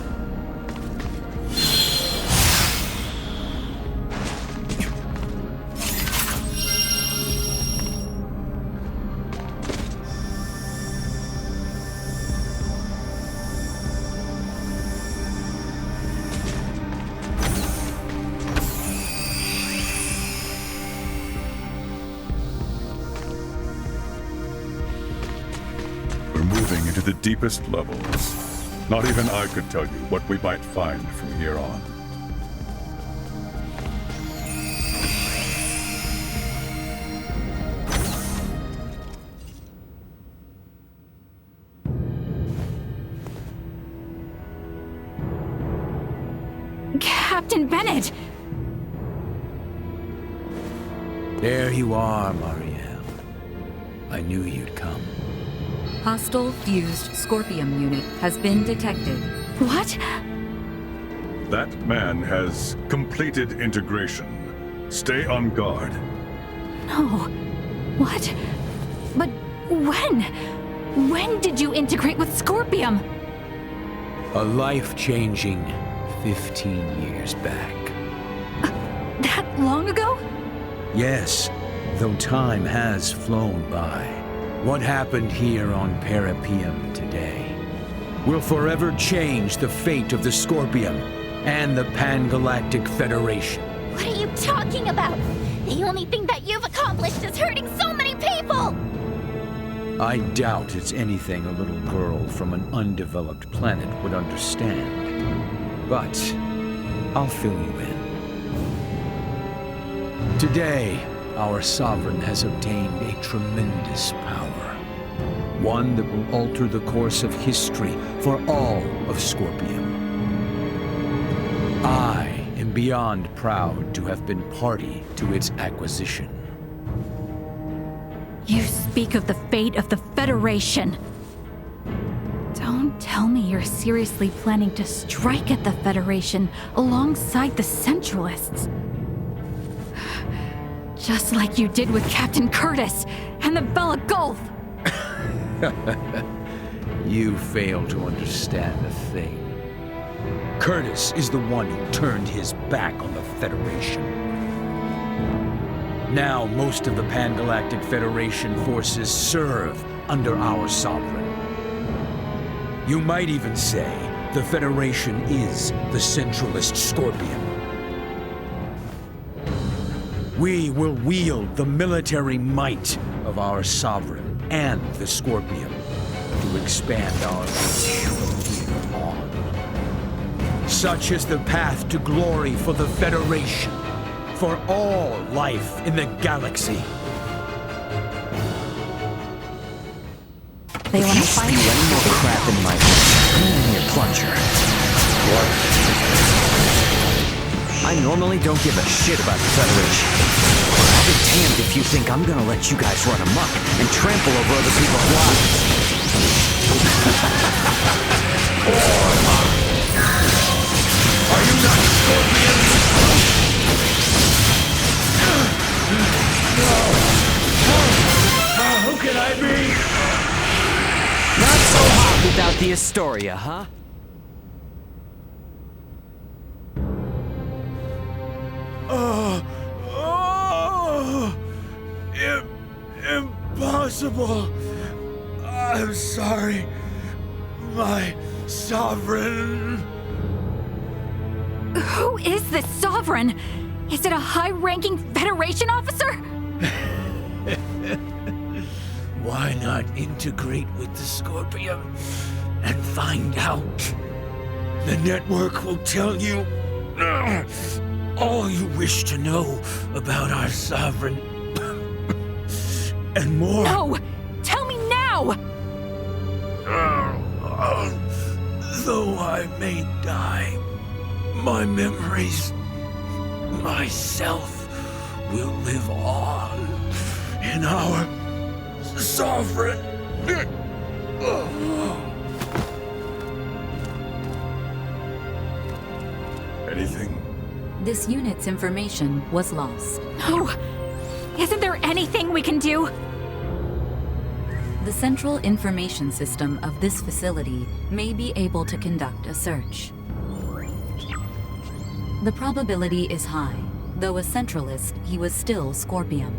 We're moving into the deepest levels. Not even I could tell you what we might find from here on. Captain Bennett! There you are, Marielle. I knew you'd come. Hostile fused Scorpium unit has been detected. What? That man has completed integration. Stay on guard. No. What? But when? When did you integrate with Scorpium? A life-changing 15 years back. That long ago? Yes, though time has flown by. What happened here on Parrapoeiam today will forever change the fate of the Scorpium and the Pan-Galactic Federation. What are you talking about? The only thing that you've accomplished is hurting so many people! I doubt it's anything a little girl from an undeveloped planet would understand. But I'll fill you in. Today, our sovereign has obtained a tremendous power. One that will alter the course of history for all of Scorpium. I am beyond proud to have been party to its acquisition. You speak of the fate of the Federation. Don't tell me you're seriously planning to strike at the Federation alongside the Centralists. Just like you did with Captain Curtis and the Bella Gulf. You fail to understand a thing. Curtis is the one who turned his back on the Federation. Now most of the Pan-Galactic Federation forces serve under our sovereign. You might even say the Federation is the centralist Scorpion. We will wield the military might of our sovereign and the Scorpion to expand our reach from here on. Such is the path to glory for the Federation, for all life in the galaxy. They want to find you any more crap in my plunger. What? I normally don't give a shit about the Federation. I'll be damned if you think I'm gonna let you guys run amok and trample over other people's lives. Are you not Scorpion? No. Who can I be? Not so hot without the Astoria, huh? Impossible. I'm sorry, my sovereign. Who is this sovereign? Is it a high-ranking Federation officer? Why not integrate with the Scorpion and find out? The network will tell you all you wish to know about our sovereign. And more. No! Tell me now! Though I may die, my memories, myself, will live on in our sovereign. Anything? This unit's information was lost. No! Isn't there anything we can do? The central information system of this facility may be able to conduct a search. The probability is high. Though a centralist, he was still Scorpion.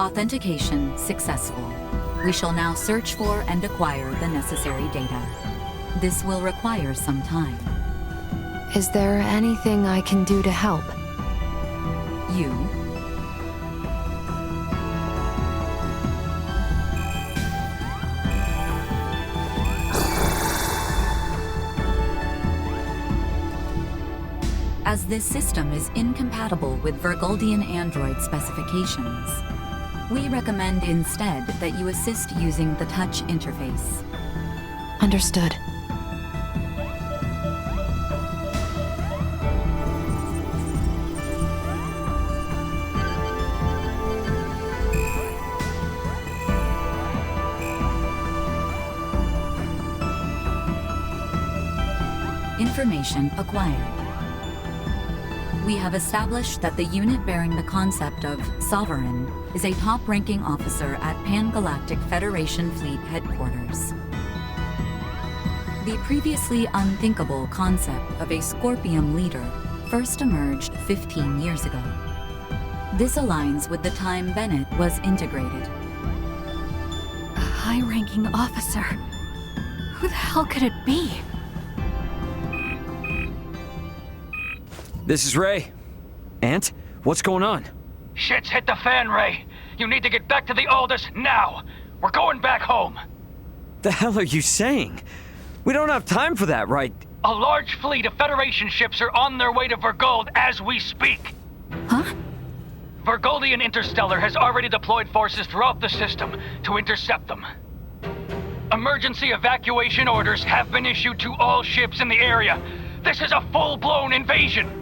Authentication successful. We shall now search for and acquire the necessary data. This will require some time. Is there anything I can do to help? You? As this system is incompatible with Verguldian android specifications, we recommend instead that you assist using the touch interface. Understood. Information acquired. We have established that the unit bearing the concept of Sovereign is a top-ranking officer at Pan-Galactic Federation Fleet Headquarters. The previously unthinkable concept of a Scorpium leader first emerged 15 years ago. This aligns with the time Bennett was integrated. A high-ranking officer? Who the hell could it be? This is Ray. Ant, what's going on? Shit's hit the fan, Ray. You need to get back to the Aldous now. We're going back home. The hell are you saying? We don't have time for that, right? A large fleet of Federation ships are on their way to Verguld as we speak. Huh? Verguldian Interstellar has already deployed forces throughout the system to intercept them. Emergency evacuation orders have been issued to all ships in the area. This is a full-blown invasion.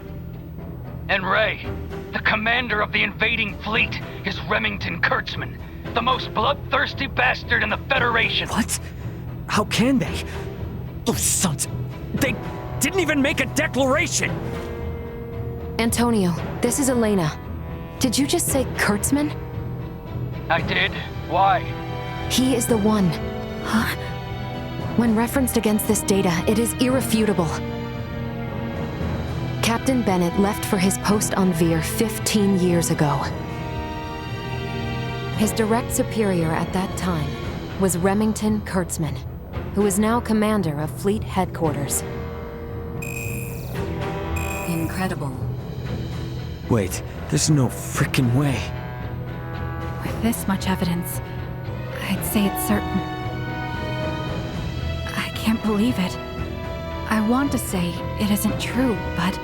And Ray, the commander of the invading fleet, is Remington Kurtzman, the most bloodthirsty bastard in the Federation. What? How can they? Those sons... They didn't even make a declaration! Antonio, this is Elena. Did you just say Kurtzman? I did. Why? He is the one. Huh? When referenced against this data, it is irrefutable. Captain Bennett left for his post on Veer 15 years ago. His direct superior at that time was Remington Kurtzman, who is now commander of Fleet Headquarters. Incredible. Wait, there's no frickin' way. With this much evidence, I'd say it's certain. I can't believe it. I want to say it isn't true, but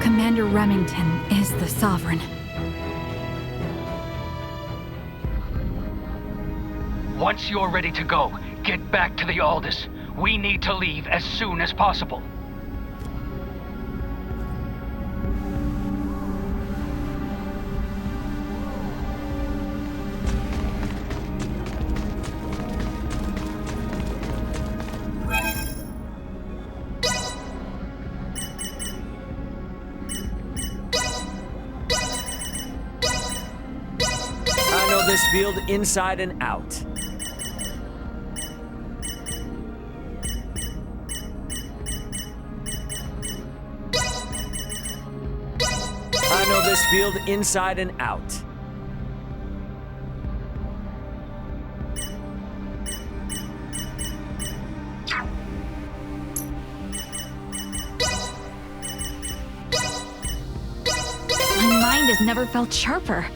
Commander Remington is the Sovereign. Once you're ready to go, get back to the Aldous. We need to leave as soon as possible. I know this field inside and out. I know this field inside and out. My mind has never felt sharper.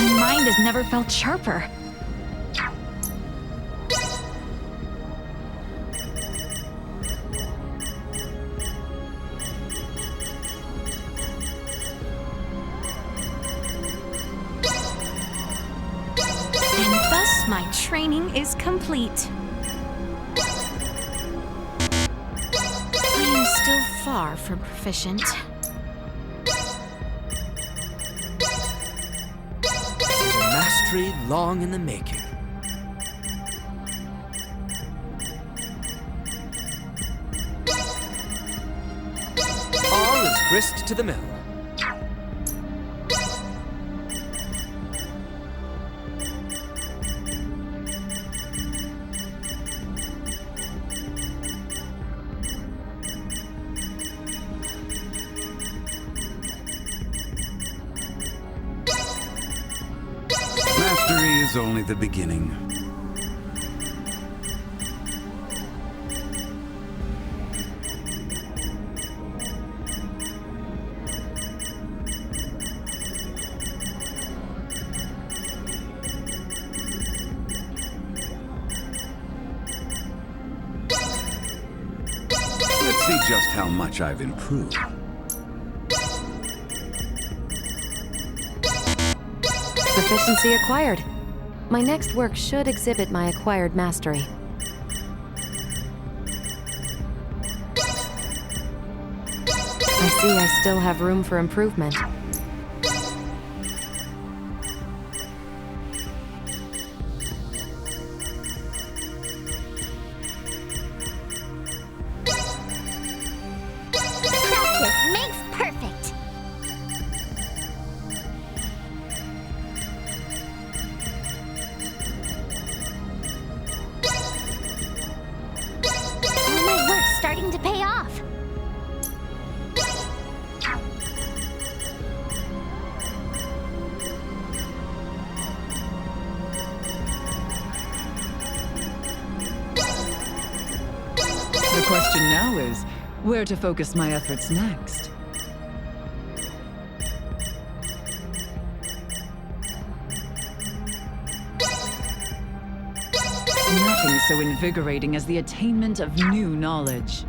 My mind has never felt sharper. And thus my training is complete. I am still far from proficient. Mastery long in the making. All is grist to the mill. Mastery is only the beginning. Let's see just how much I've improved. Proficiency acquired. My next work should exhibit my acquired mastery. I see I still have room for improvement. Practice makes perfect. All my work's starting to pay off. is where to focus my efforts next. Nothing so invigorating as the attainment of new knowledge.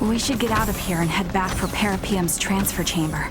We should get out of here and head back for Parrapoeiam's transfer chamber.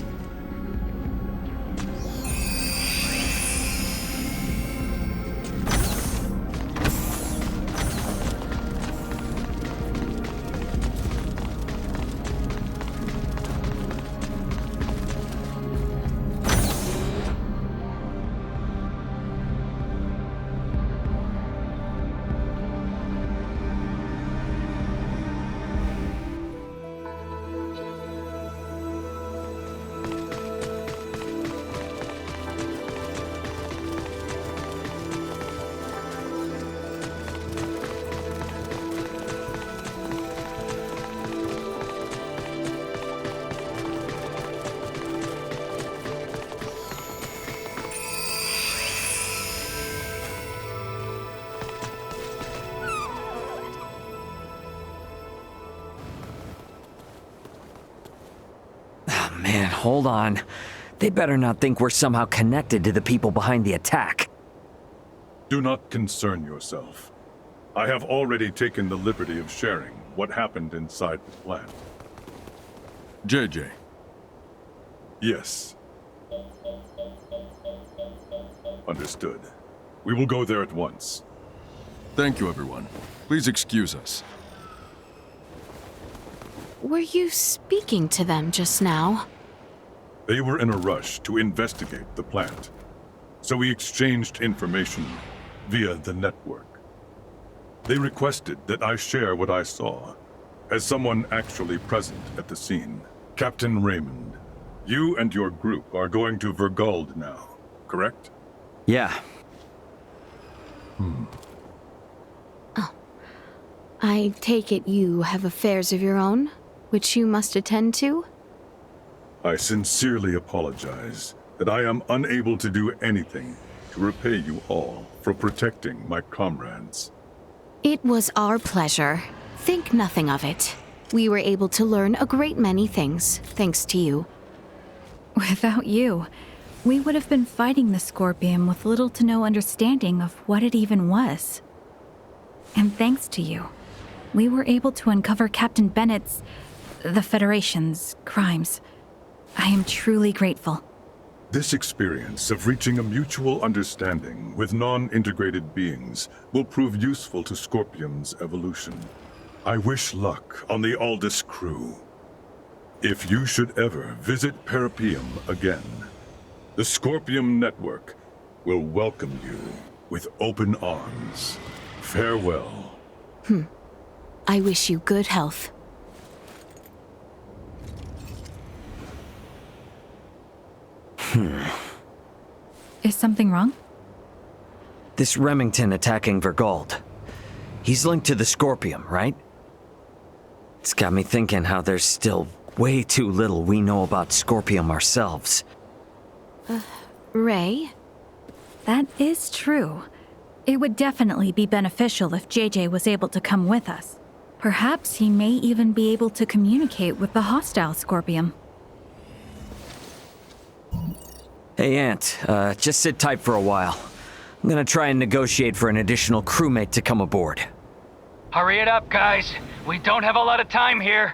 Man, hold on. They better not think we're somehow connected to the people behind the attack. Do not concern yourself. I have already taken the liberty of sharing what happened inside the plant. JJ. Yes. Understood. We will go there at once. Thank you, everyone. Please excuse us. Were you speaking to them just now? They were in a rush to investigate the plant, so we exchanged information via the network. They requested that I share what I saw, as someone actually present at the scene. Captain Raymond, you and your group are going to Verguld now, correct? Yeah. Oh. I take it you have affairs of your own, which you must attend to? I sincerely apologize that I am unable to do anything to repay you all for protecting my comrades. It was our pleasure. Think nothing of it. We were able to learn a great many things, thanks to you. Without you, we would have been fighting the Scorpion with little to no understanding of what it even was. And thanks to you, we were able to uncover Captain Bennett's, the Federation's, crimes. I am truly grateful. This experience of reaching a mutual understanding with non-integrated beings will prove useful to Scorpium's evolution. I wish luck on the Aldous crew. If you should ever visit Parrapoeiam again, the Scorpium Network will welcome you with open arms. Farewell. I wish you good health. Is something wrong? This Remington attacking Verguld. He's linked to the Scorpium, right? It's got me thinking how there's still way too little we know about Scorpium ourselves. Ray? That is true. It would definitely be beneficial if JJ was able to come with us. Perhaps he may even be able to communicate with the hostile Scorpium. Hey, Ant, just sit tight for a while. I'm gonna try and negotiate for an additional crewmate to come aboard. Hurry it up, guys. We don't have a lot of time here.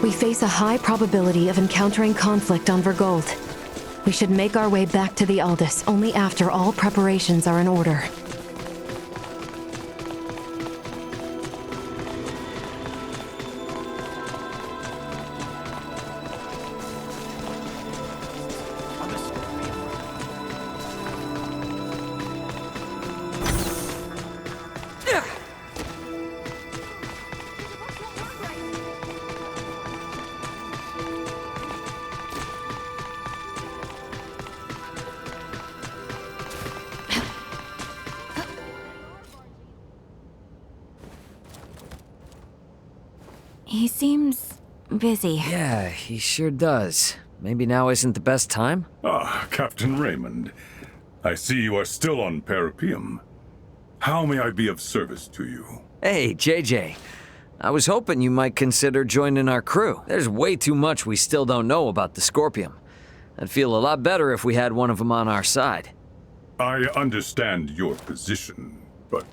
We face a high probability of encountering conflict on Verguld. We should make our way back to the Aldous only after all preparations are in order. He seems busy. Yeah, he sure does. Maybe now isn't the best time? Ah, Captain Raymond. I see you are still on Parrapoeiam. How may I be of service to you? Hey, JJ. I was hoping you might consider joining our crew. There's way too much we still don't know about the Scorpium. I'd feel a lot better if we had one of them on our side. I understand your position, but...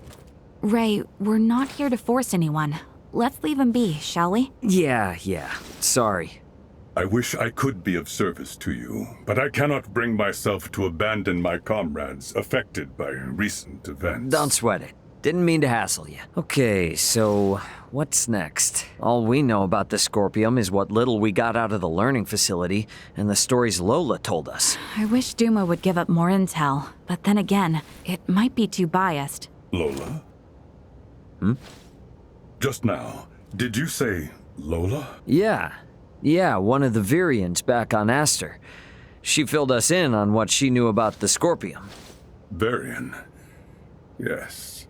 Ray, we're not here to force anyone. Let's leave him be, shall we? Yeah. Sorry. I wish I could be of service to you, but I cannot bring myself to abandon my comrades affected by recent events. Don't sweat it. Didn't mean to hassle you. Okay, so what's next? All we know about the Scorpium is what little we got out of the learning facility and the stories Lola told us. I wish Duma would give up more intel, but then again, it might be too biased. Lola? Hmm? Just now, did you say Lola? Yeah, one of the Virians back on Aster. She filled us in on what she knew about the Scorpium. Varian. Yes.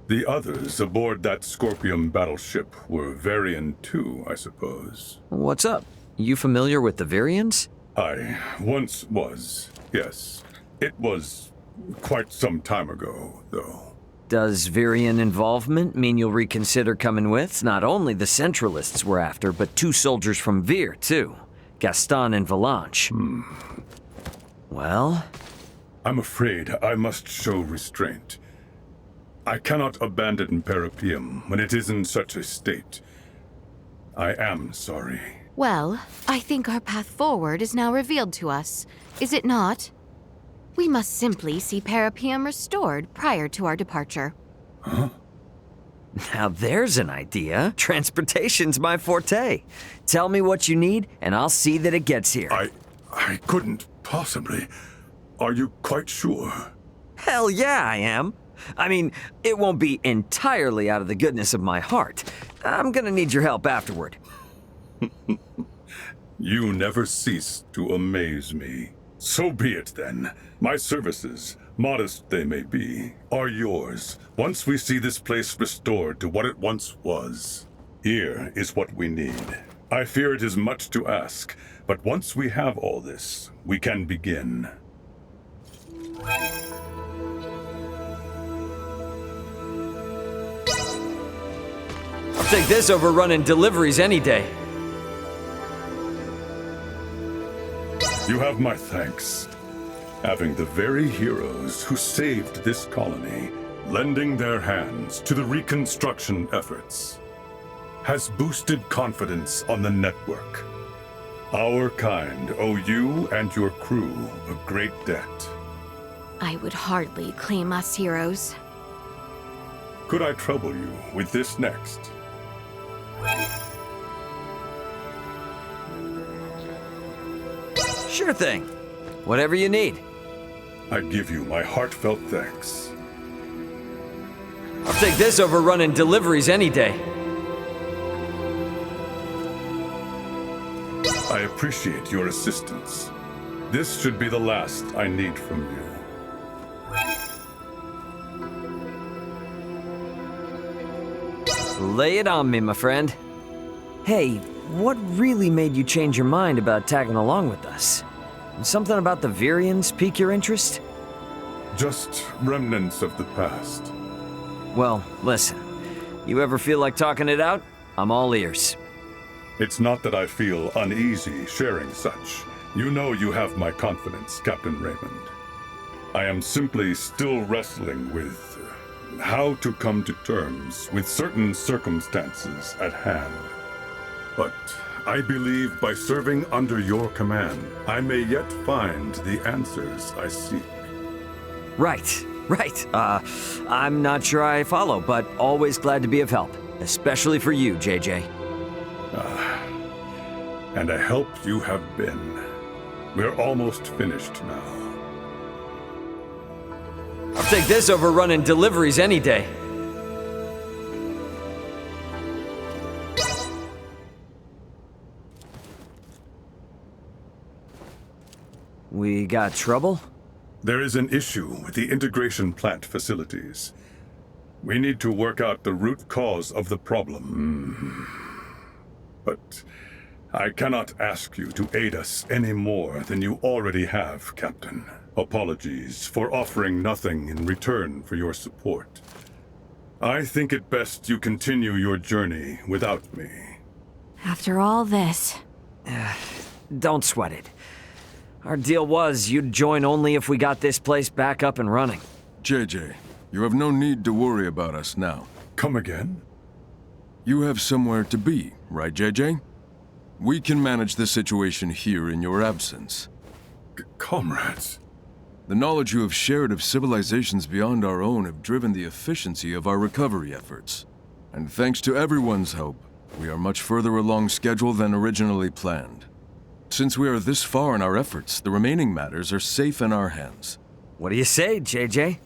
The others aboard that Scorpium battleship were Varian too, I suppose. What's up? You familiar with the Virians? I once was, yes. It was quite some time ago, though. Does Virian involvement mean you'll reconsider coming with? Not only the Centralists we're after, but 2 soldiers from Vir, too. Gaston and Valanche. Well? I'm afraid I must show restraint. I cannot abandon Parrapoeiam when it is in such a state. I am sorry. Well, I think our path forward is now revealed to us, is it not? We must simply see Parrapoeiam restored prior to our departure. Huh? Now there's an idea. Transportation's my forte. Tell me what you need, and I'll see that it gets here. I couldn't possibly. Are you quite sure? Hell yeah, I am. I mean, it won't be entirely out of the goodness of my heart. I'm gonna need your help afterward. You never cease to amaze me. So be it then. My services, modest they may be, are yours once we see this place restored to what it once was. Here is what we need. I fear it is much to ask, but once we have all this, we can begin. I'll take this over running deliveries any day. You have my thanks. Having the very heroes who saved this colony lending their hands to the reconstruction efforts has boosted confidence on the network. Our kind owe you and your crew a great debt. I would hardly claim us heroes. Could I trouble you with this next? Sure thing. Whatever you need. I give you my heartfelt thanks. I'll take this over running deliveries any day. I appreciate your assistance. This should be the last I need from you. Lay it on me, my friend. Hey, what really made you change your mind about tagging along with us? Something about the Virians pique your interest? Just remnants of the past. Well, listen. You ever feel like talking it out? I'm all ears. It's not that I feel uneasy sharing such. You know you have my confidence, Captain Raymond. I am simply still wrestling with how to come to terms with certain circumstances at hand. But I believe by serving under your command, I may yet find the answers I seek. Right. I'm not sure I follow, but always glad to be of help. Especially for you, JJ. And a help you have been. We're almost finished now. I'll take this over running deliveries any day. We got trouble? There is an issue with the integration plant facilities. We need to work out the root cause of the problem. But I cannot ask you to aid us any more than you already have, Captain. Apologies for offering nothing in return for your support. I think it best you continue your journey without me. After all this... Don't sweat it. Our deal was you'd join only if we got this place back up and running. JJ, you have no need to worry about us now. Come again? You have somewhere to be, right, JJ? We can manage the situation here in your absence. Comrades. The knowledge you have shared of civilizations beyond our own have driven the efficiency of our recovery efforts. And thanks to everyone's help, we are much further along schedule than originally planned. Since we are this far in our efforts, the remaining matters are safe in our hands. What do you say, JJ?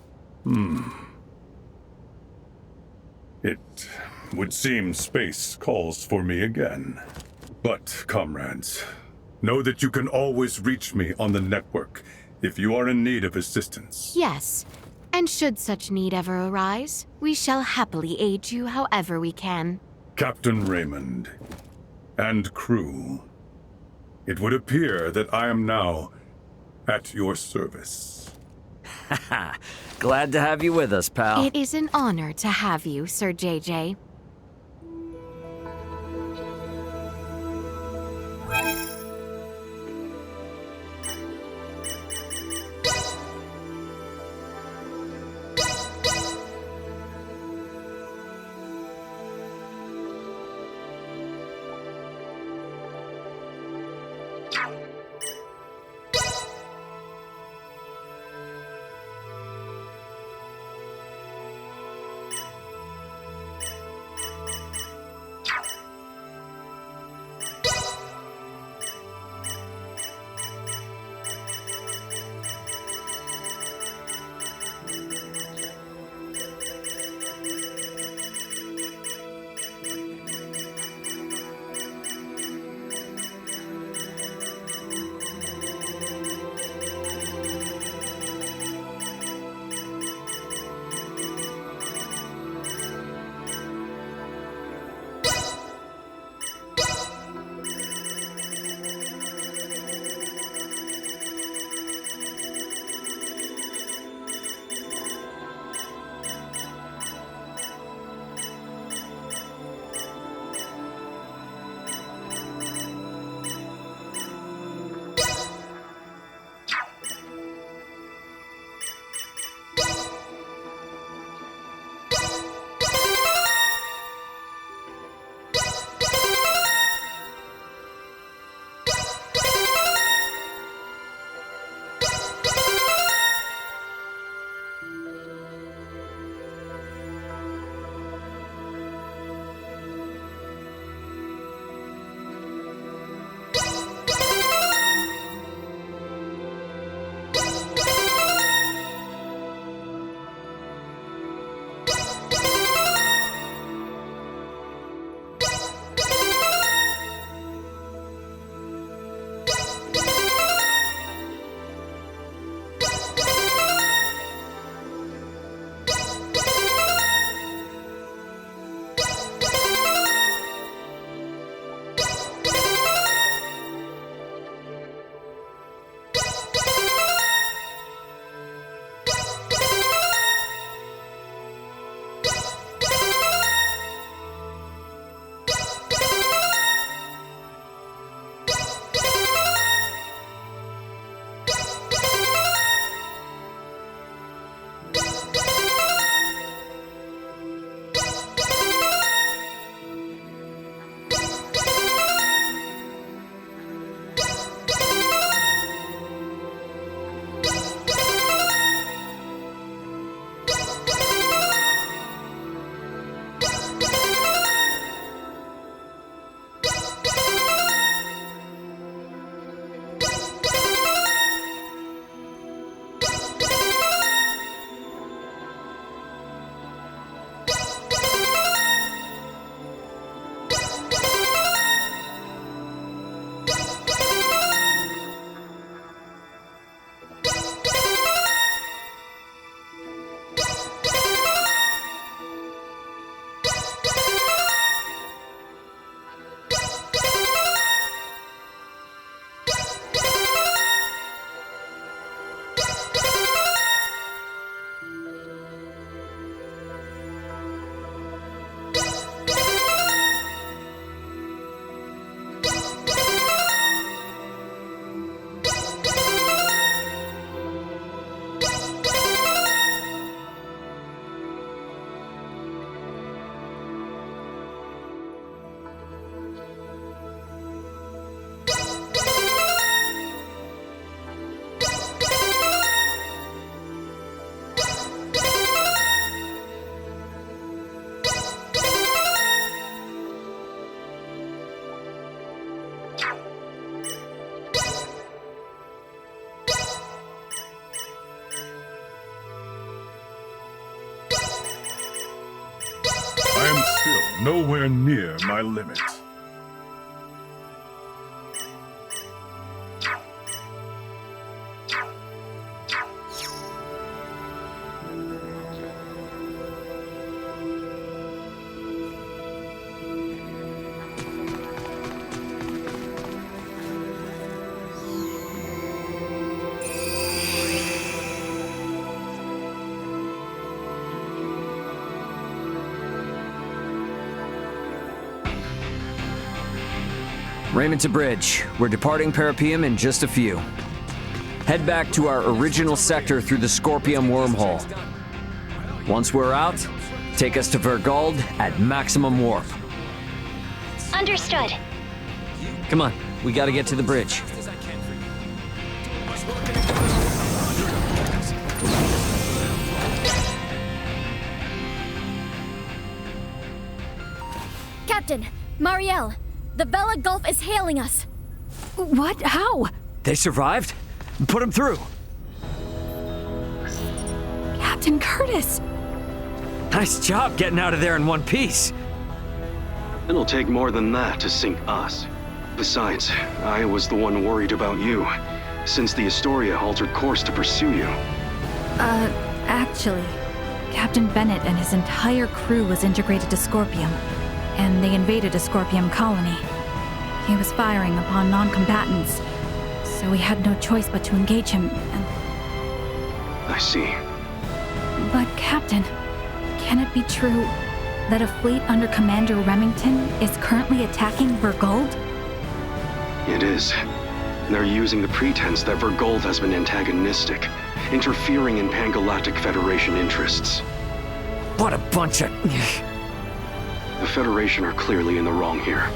It would seem space calls for me again. But, comrades, know that you can always reach me on the network if you are in need of assistance. Yes, and should such need ever arise, we shall happily aid you however we can. Captain Raymond and crew, it would appear that I am now at your service. Glad to have you with us, pal. It is an honor to have you, Sir JJ. nowhere near my limit. Raymond to bridge. We're departing Parrapoeiam in just a few. Head back to our original sector through the Scorpium wormhole. Once we're out, take us to Verguld at maximum warp. Understood. Come on, we gotta get to the bridge. Captain, Marielle, the Vela Gulf is hailing us. What? How? They survived? Put them through. Captain Curtis! Nice job getting out of there in one piece. It'll take more than that to sink us. Besides, I was the one worried about you, since the Astoria altered course to pursue you. Actually, Captain Bennett and his entire crew was integrated to Scorpium, and they invaded a Scorpium colony. He was firing upon non-combatants, so we had no choice but to engage him, and... I see. But, Captain, can it be true that a fleet under Commander Remington is currently attacking Verguld? It is. They're using the pretense that Verguld has been antagonistic, interfering in Pan-Galactic Federation interests. What a bunch of... The Federation are clearly in the wrong here.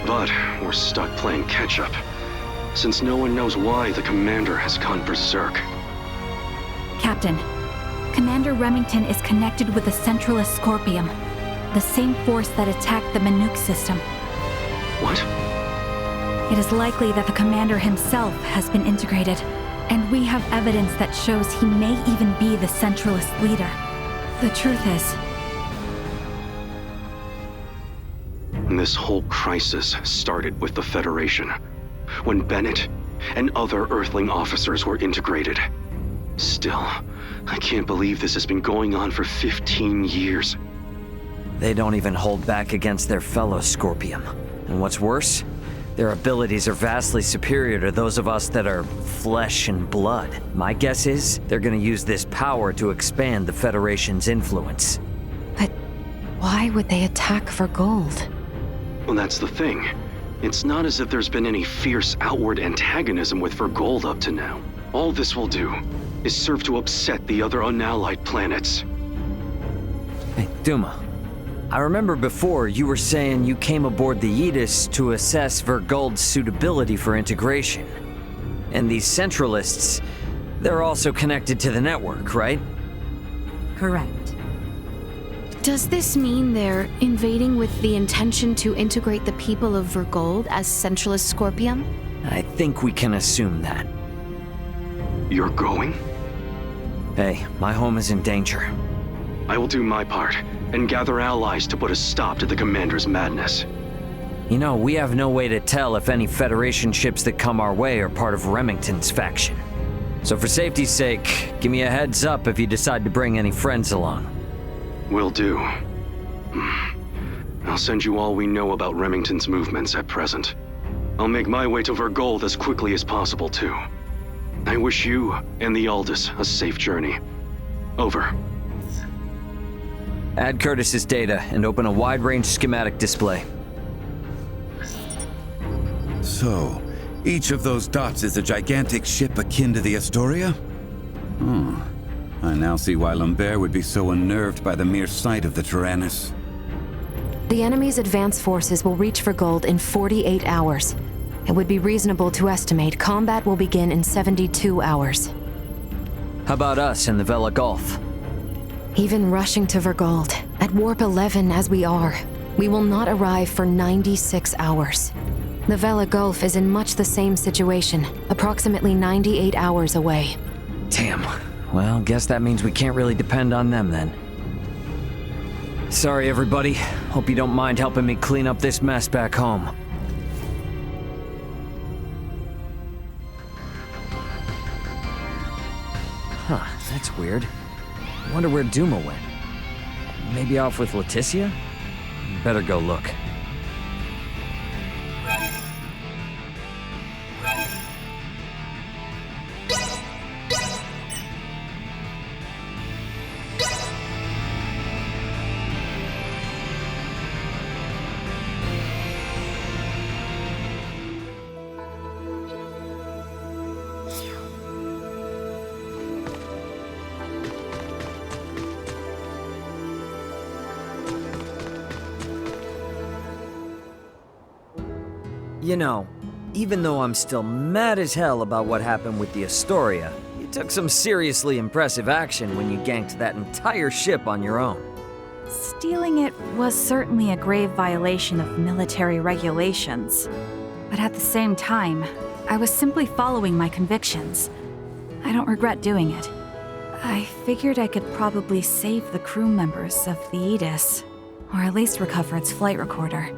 But we're stuck playing catch-up, since no one knows why the Commander has gone berserk. Captain, Commander Remington is connected with the Centralist Scorpium, the same force that attacked the Manuk system. What? It is likely that the Commander himself has been integrated, and we have evidence that shows he may even be the Centralist leader. The truth is... This whole crisis started with the Federation, when Bennett and other Earthling officers were integrated. Still, I can't believe this has been going on for 15 years. They don't even hold back against their fellow Scorpium. And what's worse, their abilities are vastly superior to those of us that are flesh and blood. My guess is they're gonna use this power to expand the Federation's influence. But why would they attack Verguld? Well, that's the thing. It's not as if there's been any fierce outward antagonism with Verguld up to now. All this will do is serve to upset the other unallied planets. Hey, Duma. I remember before you were saying you came aboard the Aegis to assess Verguld's suitability for integration. And these Centralists, they're also connected to the network, right? Correct. Does this mean they're invading with the intention to integrate the people of Verguld as Centralist Scorpium? I think we can assume that. You're going? Hey, my home is in danger. I will do my part, and gather allies to put a stop to the Commander's madness. You know, we have no way to tell if any Federation ships that come our way are part of Remington's faction. So for safety's sake, give me a heads up if you decide to bring any friends along. Will do. I'll send you all we know about Remington's movements at present. I'll make my way to Verguld as quickly as possible, too. I wish you and the Aldous a safe journey. Over. Add Curtis's data and open a wide-range schematic display. So, each of those dots is a gigantic ship akin to the Astoria? I now see why Lambert would be so unnerved by the mere sight of the Tyrannus. The enemy's advance forces will reach Verguld in 48 hours. It would be reasonable to estimate combat will begin in 72 hours. How about us in the Vela Gulf? Even rushing to Verguld, at Warp 11 as we are, we will not arrive for 96 hours. The Vela Gulf is in much the same situation, approximately 98 hours away. Damn. Well, guess that means we can't really depend on them then. Sorry, everybody. Hope you don't mind helping me clean up this mess back home. Huh, that's weird. I wonder where Duma went. Maybe off with Leticia? Better go look. You know, even though I'm still mad as hell about what happened with the Astoria, you took some seriously impressive action when you ganked that entire ship on your own. Stealing it was certainly a grave violation of military regulations. But at the same time, I was simply following my convictions. I don't regret doing it. I figured I could probably save the crew members of the Aegis, or at least recover its flight recorder.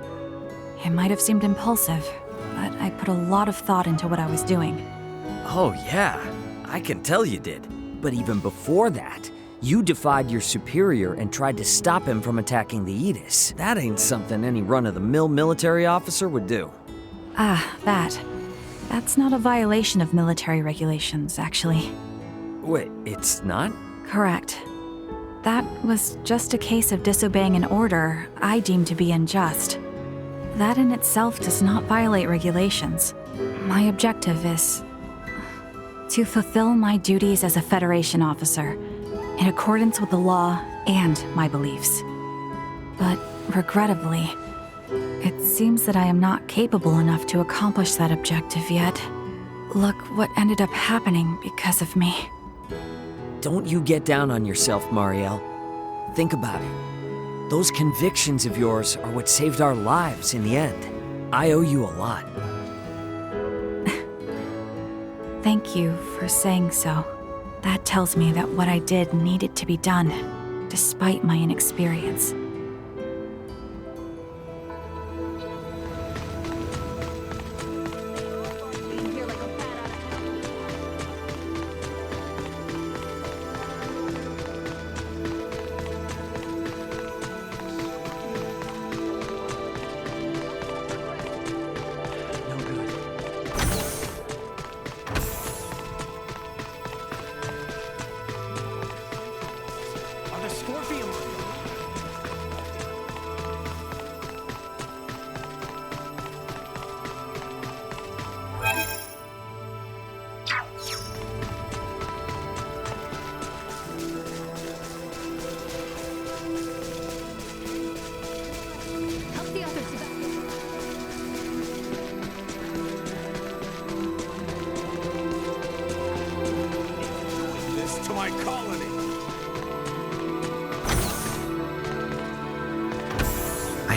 It might have seemed impulsive, but I put a lot of thought into what I was doing. Oh yeah, I can tell you did. But even before that, you defied your superior and tried to stop him from attacking the Aegis. That ain't something any run-of-the-mill military officer would do. Ah, that. That's not a violation of military regulations, actually. Wait, it's not? Correct. That was just a case of disobeying an order I deemed to be unjust. That in itself does not violate regulations. My objective is to fulfill my duties as a Federation officer in accordance with the law and my beliefs. But regrettably, it seems that I am not capable enough to accomplish that objective yet. Look what ended up happening because of me. Don't you get down on yourself, Marielle. Think about it. Those convictions of yours are what saved our lives in the end. I owe you a lot. Thank you for saying so. That tells me that what I did needed to be done, despite my inexperience.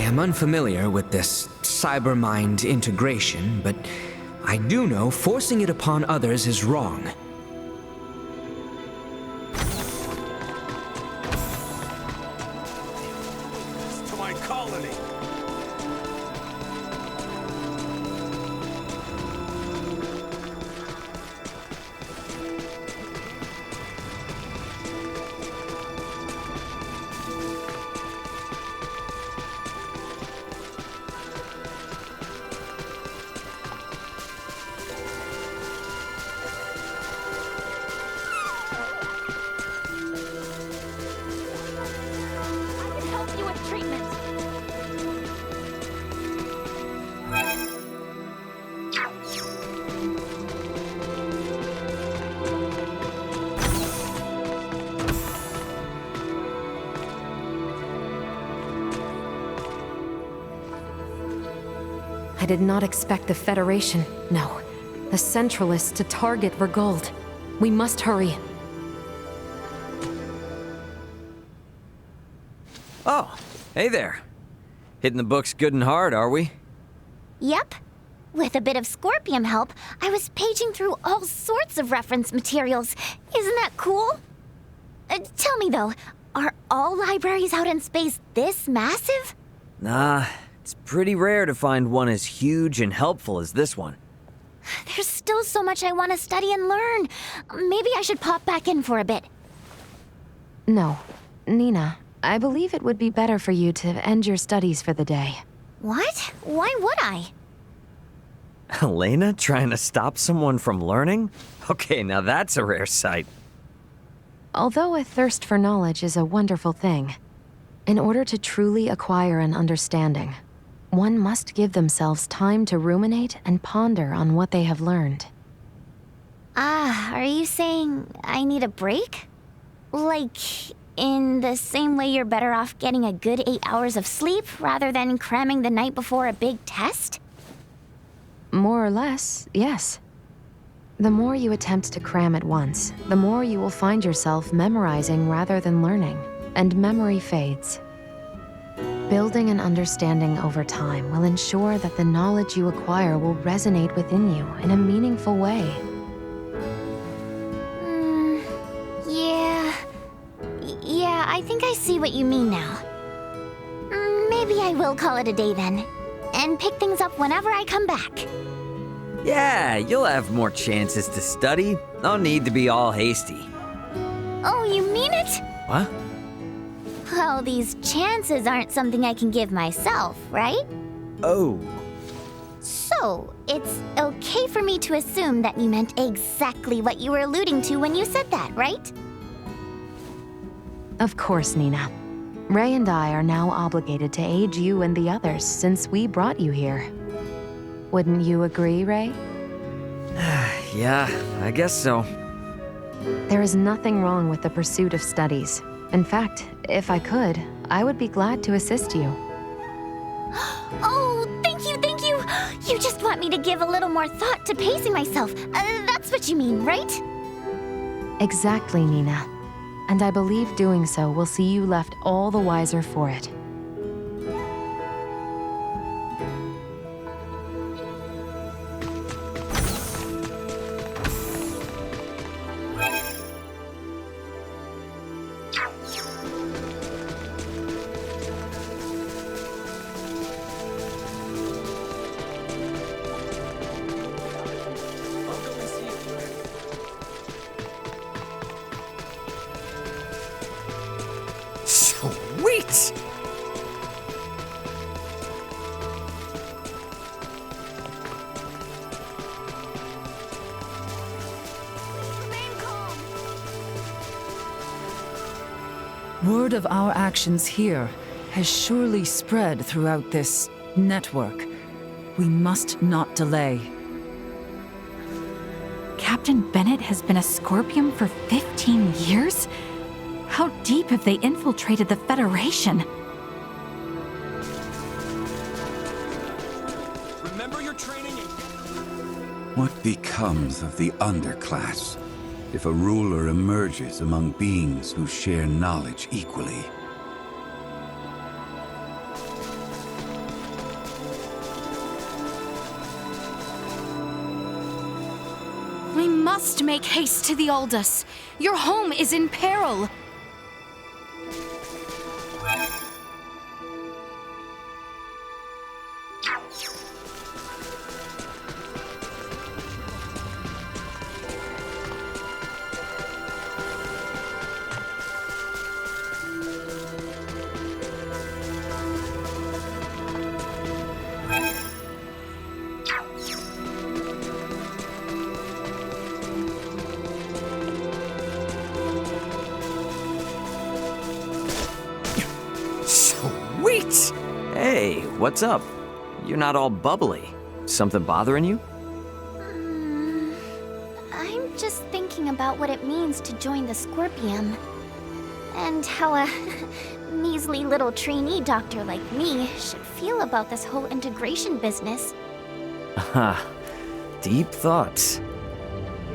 I'm unfamiliar with this cyber-mind integration, but I do know forcing it upon others is wrong. To my colony! I did not expect the Federation, no, the Centralists to target Verguld. We must hurry. Oh, hey there. Hitting the books good and hard, are we? Yep. With a bit of Scorpium help, I was paging through all sorts of reference materials. Isn't that cool? Tell me though, are all libraries out in space this massive? Nah, it's pretty rare to find one as huge and helpful as this one. There's still so much I want to study and learn. Maybe I should pop back in for a bit. No. Nina, I believe it would be better for you to end your studies for the day. What? Why would I? Elena trying to stop someone from learning? Okay, now that's a rare sight. Although a thirst for knowledge is a wonderful thing, in order to truly acquire an understanding, one must give themselves time to ruminate and ponder on what they have learned. Are you saying I need a break? Like, in the same way you're better off getting a good 8 hours of sleep rather than cramming the night before a big test? More or less, yes. The more you attempt to cram at once, the more you will find yourself memorizing rather than learning, and memory fades. Building an understanding over time will ensure that the knowledge you acquire will resonate within you in a meaningful way. Yeah, I think I see what you mean now. Maybe I will call it a day then, and pick things up whenever I come back. Yeah, you'll have more chances to study. No need to be all hasty. Oh, you mean it? What? Well, these chances aren't something I can give myself, right? Oh. So, it's okay for me to assume that you meant exactly what you were alluding to when you said that, right? Of course, Nina. Ray and I are now obligated to aid you and the others since we brought you here. Wouldn't you agree, Ray? Yeah, I guess so. There is nothing wrong with the pursuit of studies. In fact, if I could, I would be glad to assist you. Oh, thank you, thank you! You just want me to give a little more thought to pacing myself. That's what you mean, right? Exactly, Nina. And I believe doing so will see you left all the wiser for it. Sweet! Word of our actions here has surely spread throughout this network. We must not delay. Captain Bennett has been a Scorpium for 15 years? How deep have they infiltrated the Federation? Remember your training and... What becomes of the underclass if a ruler emerges among beings who share knowledge equally? We must make haste to the Aldous. Your home is in peril. Sweet! Hey, what's up? You're not all bubbly. Something bothering you? I'm just thinking about what it means to join the Scorpium. And how a measly little trainee doctor like me should feel about this whole integration business. Aha, deep thoughts.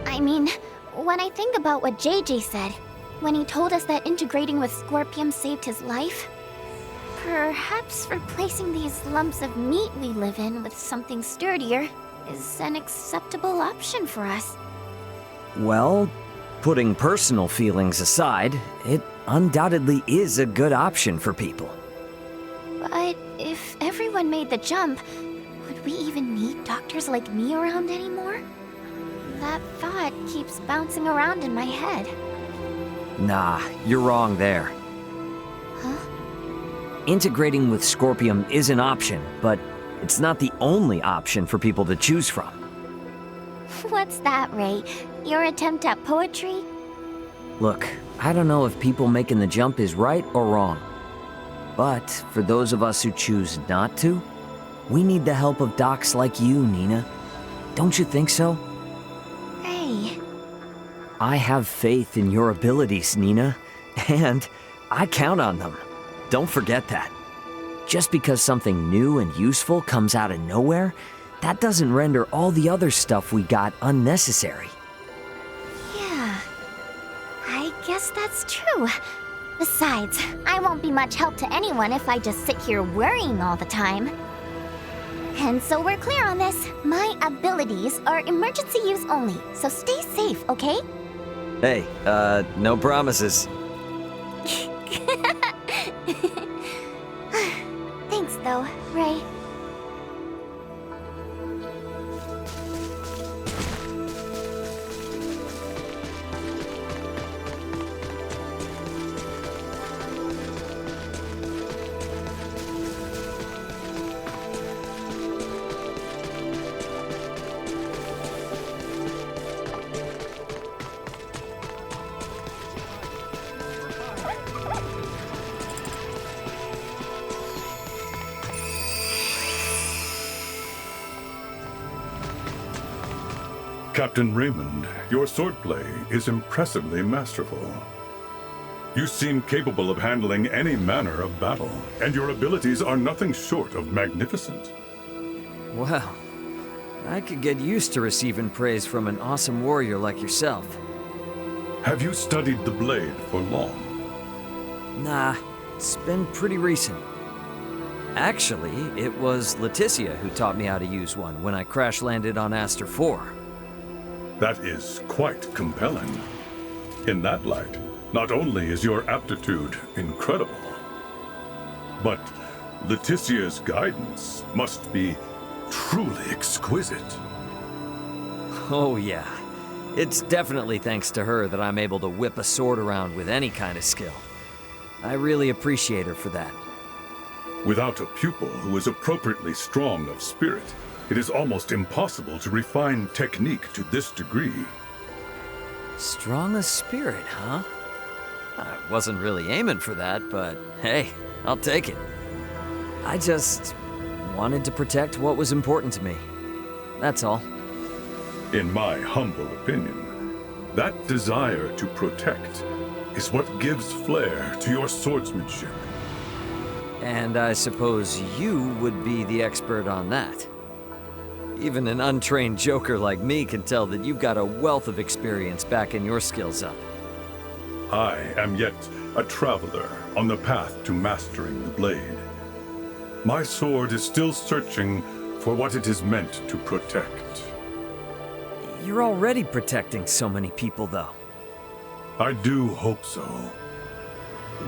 I mean, when I think about what JJ said, when he told us that integrating with Scorpium saved his life, perhaps replacing these lumps of meat we live in with something sturdier is an acceptable option for us. Well, putting personal feelings aside, it undoubtedly is a good option for people. But if everyone made the jump, would we even need doctors like me around anymore? That thought keeps bouncing around in my head. Nah, you're wrong there. Huh? Integrating with Scorpium is an option, but it's not the only option for people to choose from. What's that, Ray? Your attempt at poetry? Look, I don't know if people making the jump is right or wrong. But for those of us who choose not to, we need the help of docs like you, Nina. Don't you think so? Ray. I have faith in your abilities, Nina, and I count on them. Don't forget that. Just because something new and useful comes out of nowhere, that doesn't render all the other stuff we got unnecessary. Yeah, I guess that's true. Besides, I won't be much help to anyone if I just sit here worrying all the time. And so we're clear on this. My abilities are emergency use only, so stay safe, okay? Hey, no promises. Thanks though, Ray. Captain Raymond, your swordplay is impressively masterful. You seem capable of handling any manner of battle, and your abilities are nothing short of magnificent. Well, I could get used to receiving praise from an awesome warrior like yourself. Have you studied the blade for long? Nah, it's been pretty recent. Actually, it was Leticia who taught me how to use one when I crash-landed on Aster 4. That is quite compelling. In that light, not only is your aptitude incredible, but Leticia's guidance must be truly exquisite. Oh yeah, it's definitely thanks to her that I'm able to whip a sword around with any kind of skill. I really appreciate her for that. Without a pupil who is appropriately strong of spirit, it is almost impossible to refine technique to this degree. Strong of spirit, huh? I wasn't really aiming for that, but hey, I'll take it. I just wanted to protect what was important to me. That's all. In my humble opinion, that desire to protect is what gives flair to your swordsmanship. And I suppose you would be the expert on that. Even an untrained joker like me can tell that you've got a wealth of experience backing your skills up. I am yet a traveler on the path to mastering the blade. My sword is still searching for what it is meant to protect. You're already protecting so many people, though. I do hope so.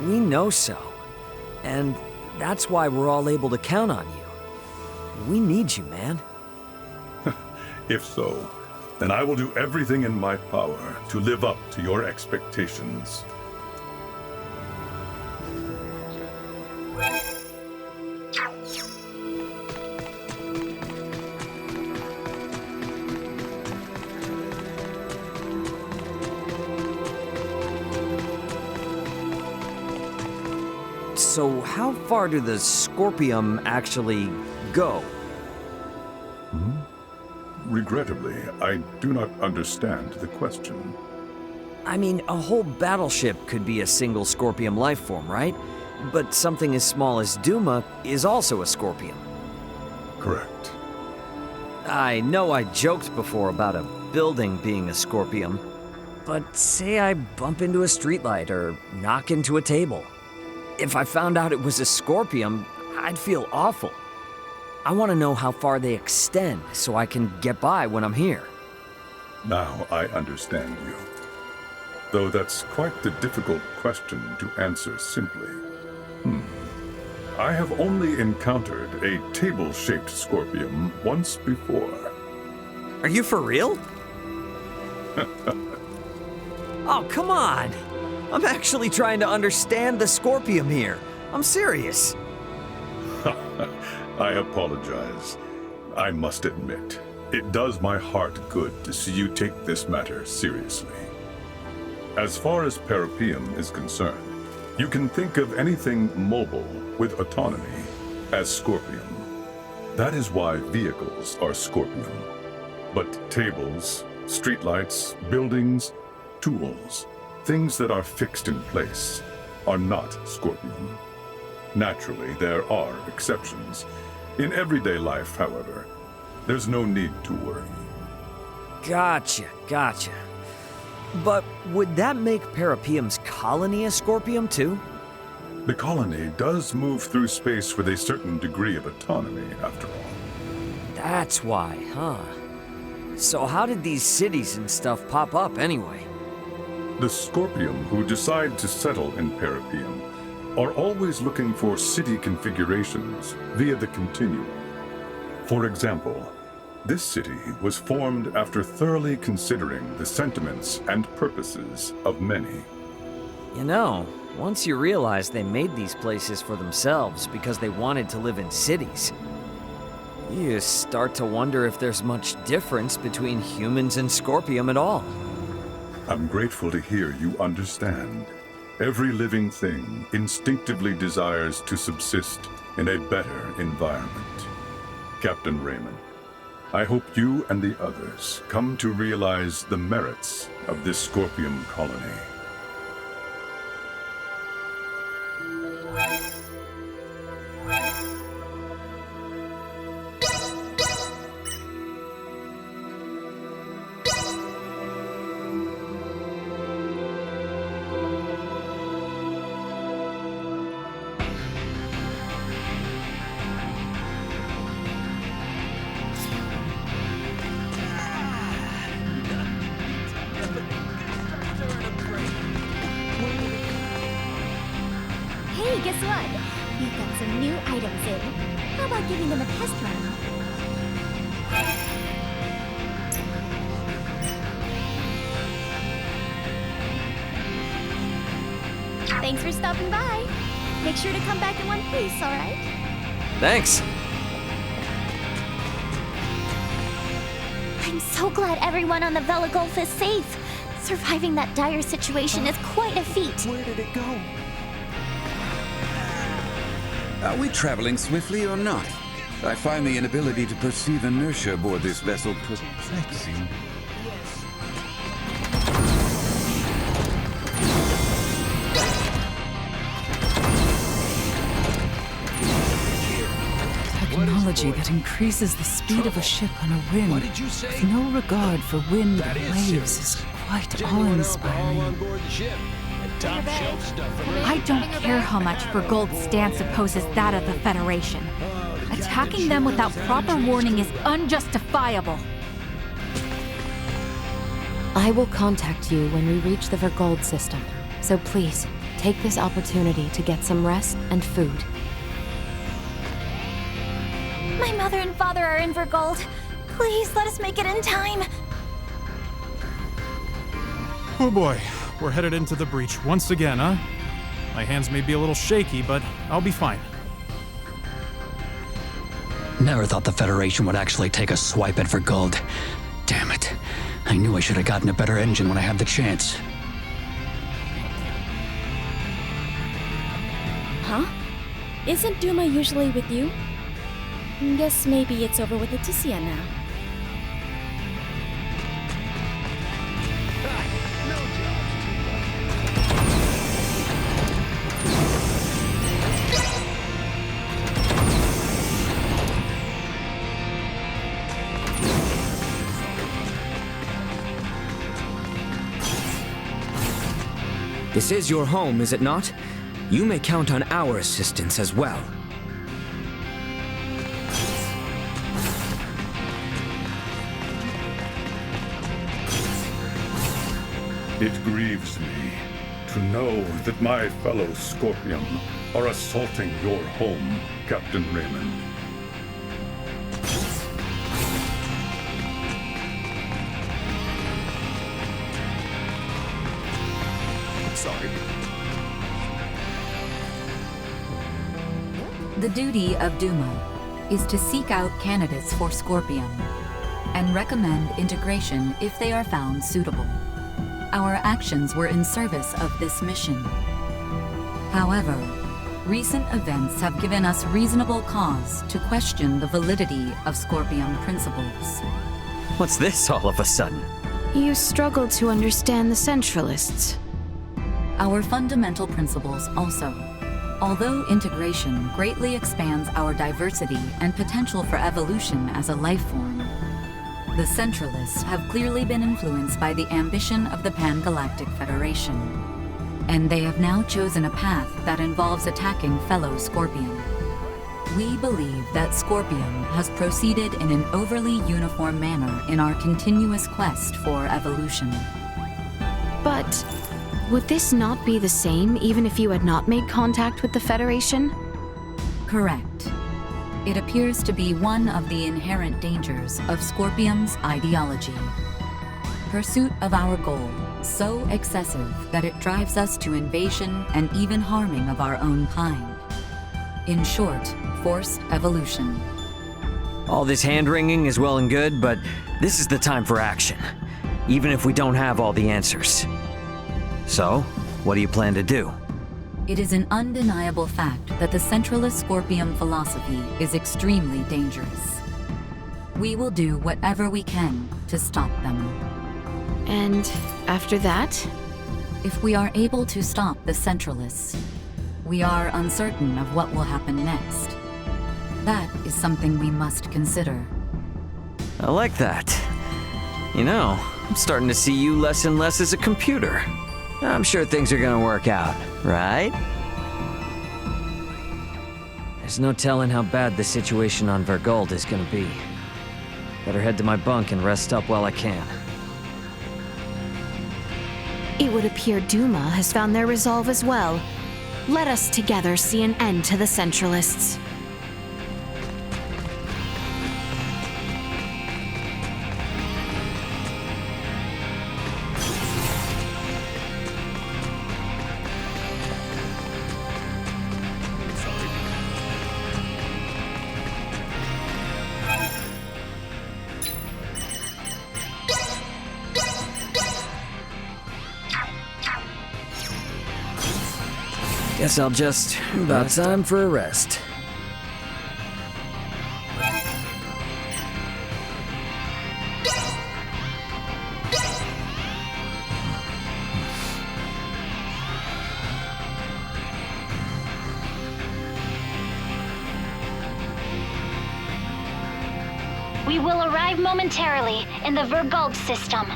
We know so. And that's why we're all able to count on you. We need you, man. If so, then I will do everything in my power to live up to your expectations. So how far do the Scorpium actually go? Regrettably, I do not understand the question. I mean, a whole battleship could be a single Scorpium lifeform, right? But something as small as Duma is also a Scorpium. Correct. I know I joked before about a building being a Scorpium, but say I bump into a streetlight or knock into a table. If I found out it was a Scorpium, I'd feel awful. I want to know how far they extend so I can get by when I'm here. Now I understand you. Though that's quite the difficult question to answer simply. I have only encountered a table-shaped scorpion once before. Are you for real? Oh, come on! I'm actually trying to understand the scorpion here. I'm serious. I apologize. I must admit, it does my heart good to see you take this matter seriously. As far as Parrapoeiam is concerned, you can think of anything mobile with autonomy as scorpion. That is why vehicles are scorpion. But tables, streetlights, buildings, tools, things that are fixed in place, are not scorpion. Naturally, there are exceptions. In everyday life, however, there's no need to worry. Gotcha. But would that make Parrapoeiam's colony a scorpion too? The colony does move through space with a certain degree of autonomy, after all. That's why, huh? So how did these cities and stuff pop up anyway? The Scorpion who decide to settle in Parrapoeiam are always looking for city configurations via the continuum. For example, this city was formed after thoroughly considering the sentiments and purposes of many. You know, once you realize they made these places for themselves because they wanted to live in cities, you start to wonder if there's much difference between humans and Scorpion at all. I'm grateful to hear you understand. Every living thing instinctively desires to subsist in a better environment. Captain Raymond, I hope you and the others come to realize the merits of this Scorpion colony. Hey, guess what? We've got some new items in. How about giving them a test run? Thanks for stopping by. Make sure to come back in one piece, all right? Thanks. I'm so glad everyone on the Verguld is safe. Surviving that dire situation is quite a feat. Where did it go? Are we traveling swiftly or not? I find the inability to perceive inertia aboard this vessel perplexing. Technology that increases the speed of a ship on a wind with no regard for wind or waves is quite awe-inspiring. I don't care how much Verguld's stance opposes that of the Federation. Attacking them without proper warning is unjustifiable. I will contact you when we reach the Verguld system. So please, take this opportunity to get some rest and food. My mother and father are in Verguld. Please let us make it in time. Oh boy, we're headed into the breach once again, huh? My hands may be a little shaky, but I'll be fine. Never thought the Federation would actually take a swipe at Verguld. Damn it. I knew I should have gotten a better engine when I had the chance. Huh? Isn't Duma usually with you? Guess maybe it's over with Leticia now. This is your home, is it not? You may count on our assistance as well. It grieves me to know that my fellow Scorpion are assaulting your home, Captain Raymond. Sorry. The duty of Duma is to seek out candidates for Scorpium and recommend integration if they are found suitable. Our actions were in service of this mission. However, recent events have given us reasonable cause to question the validity of Scorpium principles. What's this all of a sudden? You struggle to understand the Centralists. Our fundamental principles also. Although integration greatly expands our diversity and potential for evolution as a life form, the Centralists have clearly been influenced by the ambition of the Pan-Galactic Federation. And they have now chosen a path that involves attacking fellow Scorpium. We believe that Scorpium has proceeded in an overly uniform manner in our continuous quest for evolution. But would this not be the same even if you had not made contact with the Federation? Correct. It appears to be one of the inherent dangers of Scorpium's ideology. Pursuit of our goal, so excessive that it drives us to invasion and even harming of our own kind. In short, forced evolution. All this hand-wringing is well and good, but this is the time for action, even if we don't have all the answers. So, what do you plan to do? It is an undeniable fact that the Centralist Scorpium philosophy is extremely dangerous. We will do whatever we can to stop them. And after that? If we are able to stop the Centralists, we are uncertain of what will happen next. That is something we must consider. I like that. You know, I'm starting to see you less and less as a computer. I'm sure things are gonna work out, right? There's no telling how bad the situation on Verguld is gonna be. Better head to my bunk and rest up while I can. It would appear Duma has found their resolve as well. Let us together see an end to the Centralists. Guess I'll just about time for a rest. We will arrive momentarily in the Verguld system.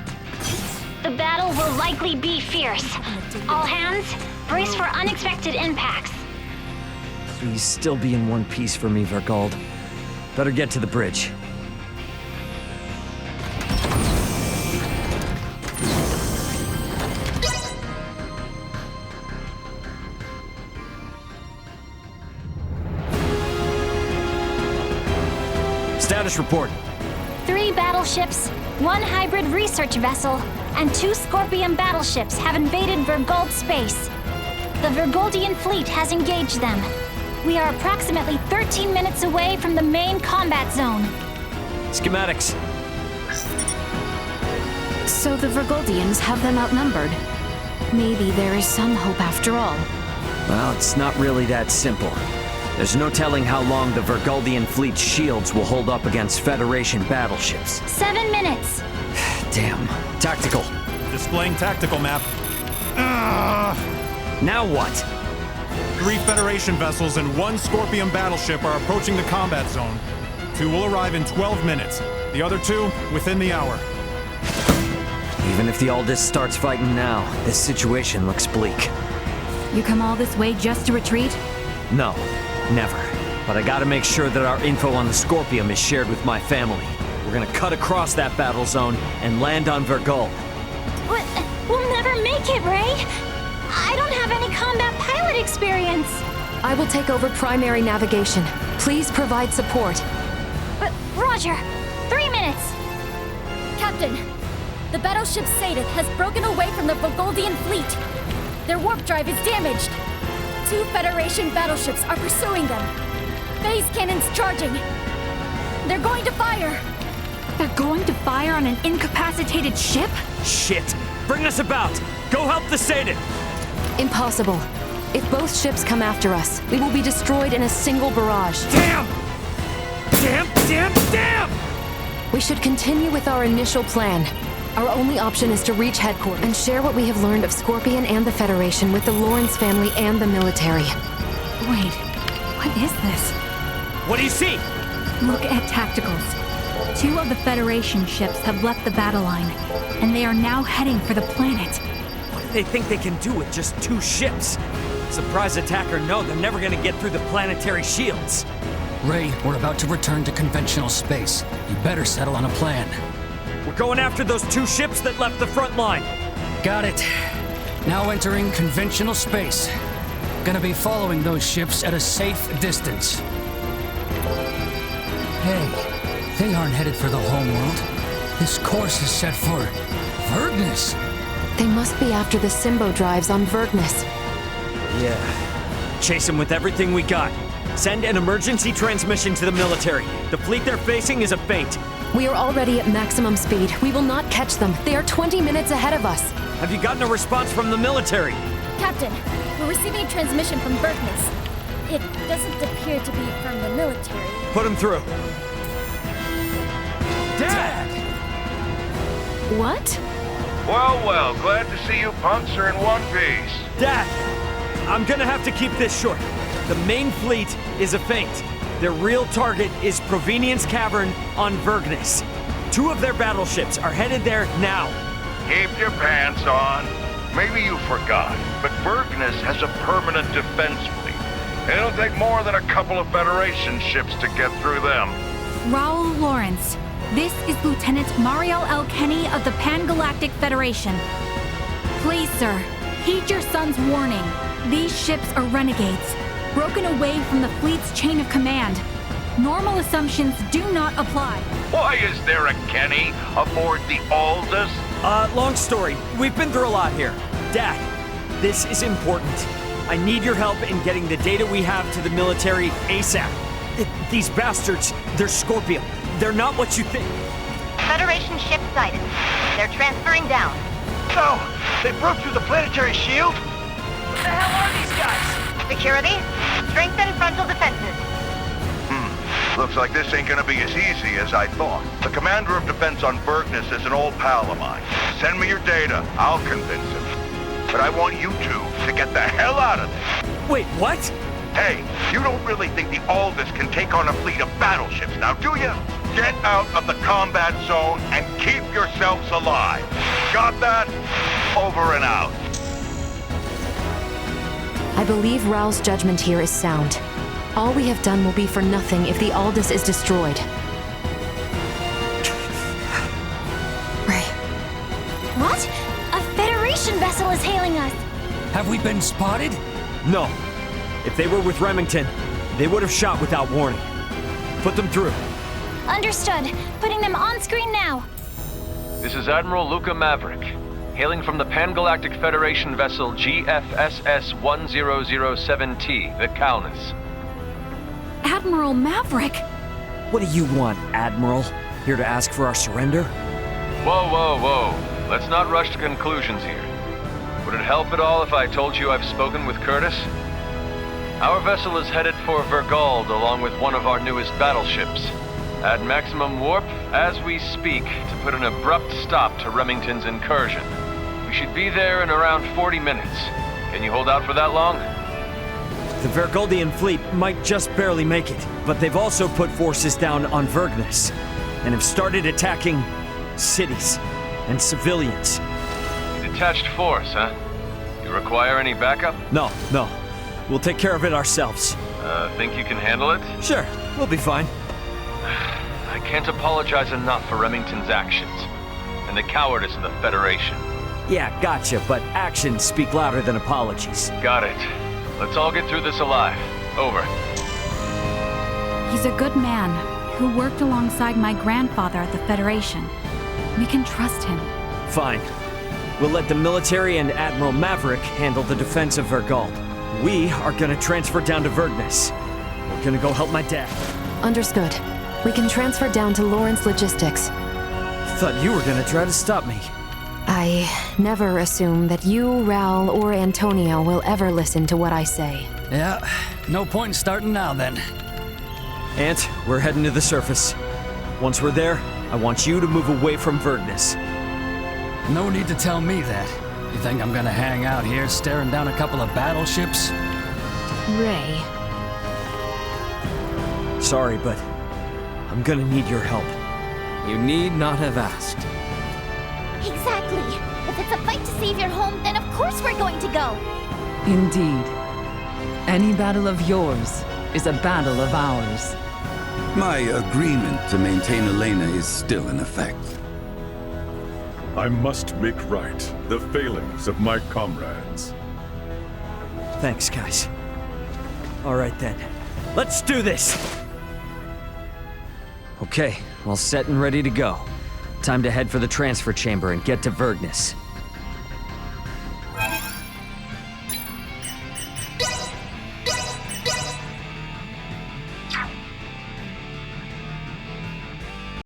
The battle will likely be fierce. All hands, brace for unexpected impacts. Please still be in one piece for me, Verguld. Better get to the bridge. Status report. 3 battleships, 1 hybrid research vessel, and 2 Scorpium battleships have invaded Verguld space. The Verguldian fleet has engaged them. We are approximately 13 minutes away from the main combat zone. Schematics. So the Verguldians have them outnumbered. Maybe there is some hope after all. Well, it's not really that simple. There's no telling how long the Verguldian fleet's shields will hold up against Federation battleships. 7 minutes. Damn. Tactical. Displaying tactical map. Now what? 3 Federation vessels and 1 Scorpion battleship are approaching the combat zone. 2 will arrive in 12 minutes. The other 2, within the hour. Even if the Aldis starts fighting now, this situation looks bleak. You come all this way just to retreat? No, never. But I gotta make sure that our info on the Scorpium is shared with my family. We're gonna cut across that battle zone and land on Verguld. We'll never make it, Ray. I don't have any combat pilot experience. I will take over primary navigation. Please provide support. Roger! 3 minutes! Captain, the battleship Setelah has broken away from the Verguldian fleet. Their warp drive is damaged. 2 Federation battleships are pursuing them. Phase cannons charging. They're going to fire. They're going to fire on an incapacitated ship? Shit! Bring us about! Go help the Setelah! Impossible. If both ships come after us, we will be destroyed in a single barrage. Damn! Damn! We should continue with our initial plan. Our only option is to reach headquarters and share what we have learned of Scorpion and the Federation with the Lawrence family and the military. Wait, what is this? What do you see? Look at tacticals. 2 of the Federation ships have left the battle line, and they are now heading for the planet. What do they think they can do with just 2 ships? Surprise attack or no, they're never gonna get through the planetary shields. Ray, we're about to return to conventional space. You better settle on a plan. We're going after those 2 ships that left the front line. Got it. Now entering conventional space. Gonna be following those ships at a safe distance. Hey, they aren't headed for the homeworld. This course is set for Vergnes. They must be after the Symbo drives on Vergnes. Yeah. Chase them with everything we got. Send an emergency transmission to the military. The fleet they're facing is a feint. We are already at maximum speed. We will not catch them. They are 20 minutes ahead of us. Have you gotten a response from the military? Captain, we're receiving a transmission from Vergnes. It doesn't appear to be from the military. Put him through. Dad! What? Well, glad to see you punks are in one piece. Dad! I'm gonna have to keep this short. The main fleet is a feint. Their real target is Provenience Cavern on Vergnes. 2 of their battleships are headed there now. Keep your pants on. Maybe you forgot, but Vergnes has a permanent defense fleet. It'll take more than a couple of Federation ships to get through them. Raoul Lawrence, this is Lieutenant Mariel L. Kenny of the Pan-Galactic Federation. Please, sir, heed your son's warning. These ships are renegades, broken away from the fleet's chain of command. Normal assumptions do not apply. Why is there a Kenny aboard the Aldous? Long story. We've been through a lot here. Dad, this is important. I need your help in getting the data we have to the military ASAP. These bastards, they're Scorpion. They're not what you think. Federation ship sighted. They're transferring down. So, they broke through the planetary shield? What the hell are these guys? Security, strengthen frontal defenses. Looks like this ain't gonna be as easy as I thought. The commander of defense on Vergnes is an old pal of mine. Send me your data, I'll convince him. But I want you 2 to get the hell out of this. Wait, what? Hey, you don't really think the Aldous can take on a fleet of battleships now, do you? Get out of the combat zone and keep yourselves alive. Got that? Over and out. I believe Raoul's judgment here is sound. All we have done will be for nothing if the Aldous is destroyed. Ray. What? A Federation vessel is hailing us! Have we been spotted? No. If they were with Remington, they would have shot without warning. Put them through. Understood. Putting them on screen now. This is Admiral Luca Maverick, hailing from the Pan-Galactic Federation vessel GFSS-1007T, the Kaunis. Admiral Maverick! What do you want, Admiral? Here to ask for our surrender? Whoa. Let's not rush to conclusions here. Would it help at all if I told you I've spoken with Curtis? Our vessel is headed for Verguld along with one of our newest battleships. At maximum warp, as we speak, to put an abrupt stop to Remington's incursion. We should be there in around 40 minutes. Can you hold out for that long? The Verguldian fleet might just barely make it, but they've also put forces down on Vergnes, and have started attacking cities and civilians. Detached force, huh? You require any backup? No. We'll take care of it ourselves. Think you can handle it? Sure, we'll be fine. I can't apologize enough for Remington's actions, and the cowardice of the Federation. Yeah, gotcha, but actions speak louder than apologies. Got it. Let's all get through this alive. Over. He's a good man who worked alongside my grandfather at the Federation. We can trust him. Fine. We'll let the military and Admiral Maverick handle the defense of Verguld. We are gonna transfer down to Vergnes. We're gonna go help my dad. Understood. We can transfer down to Lawrence Logistics. Thought you were gonna try to stop me. I never assume that you, Raoul, or Antonio will ever listen to what I say. Yeah, no point in starting now then. Ant, we're heading to the surface. Once we're there, I want you to move away from Vergnes. No need to tell me that. You think I'm gonna hang out here staring down a couple of battleships? Ray. Sorry, but I'm gonna need your help. You need not have asked. Exactly. If it's a fight to save your home, then of course we're going to go. Indeed. Any battle of yours is a battle of ours. My agreement to maintain Elena is still in effect. I must make right the failings of my comrades. Thanks, guys. All right then. Let's do this! Okay, all set and ready to go. Time to head for the transfer chamber and get to Vergnes.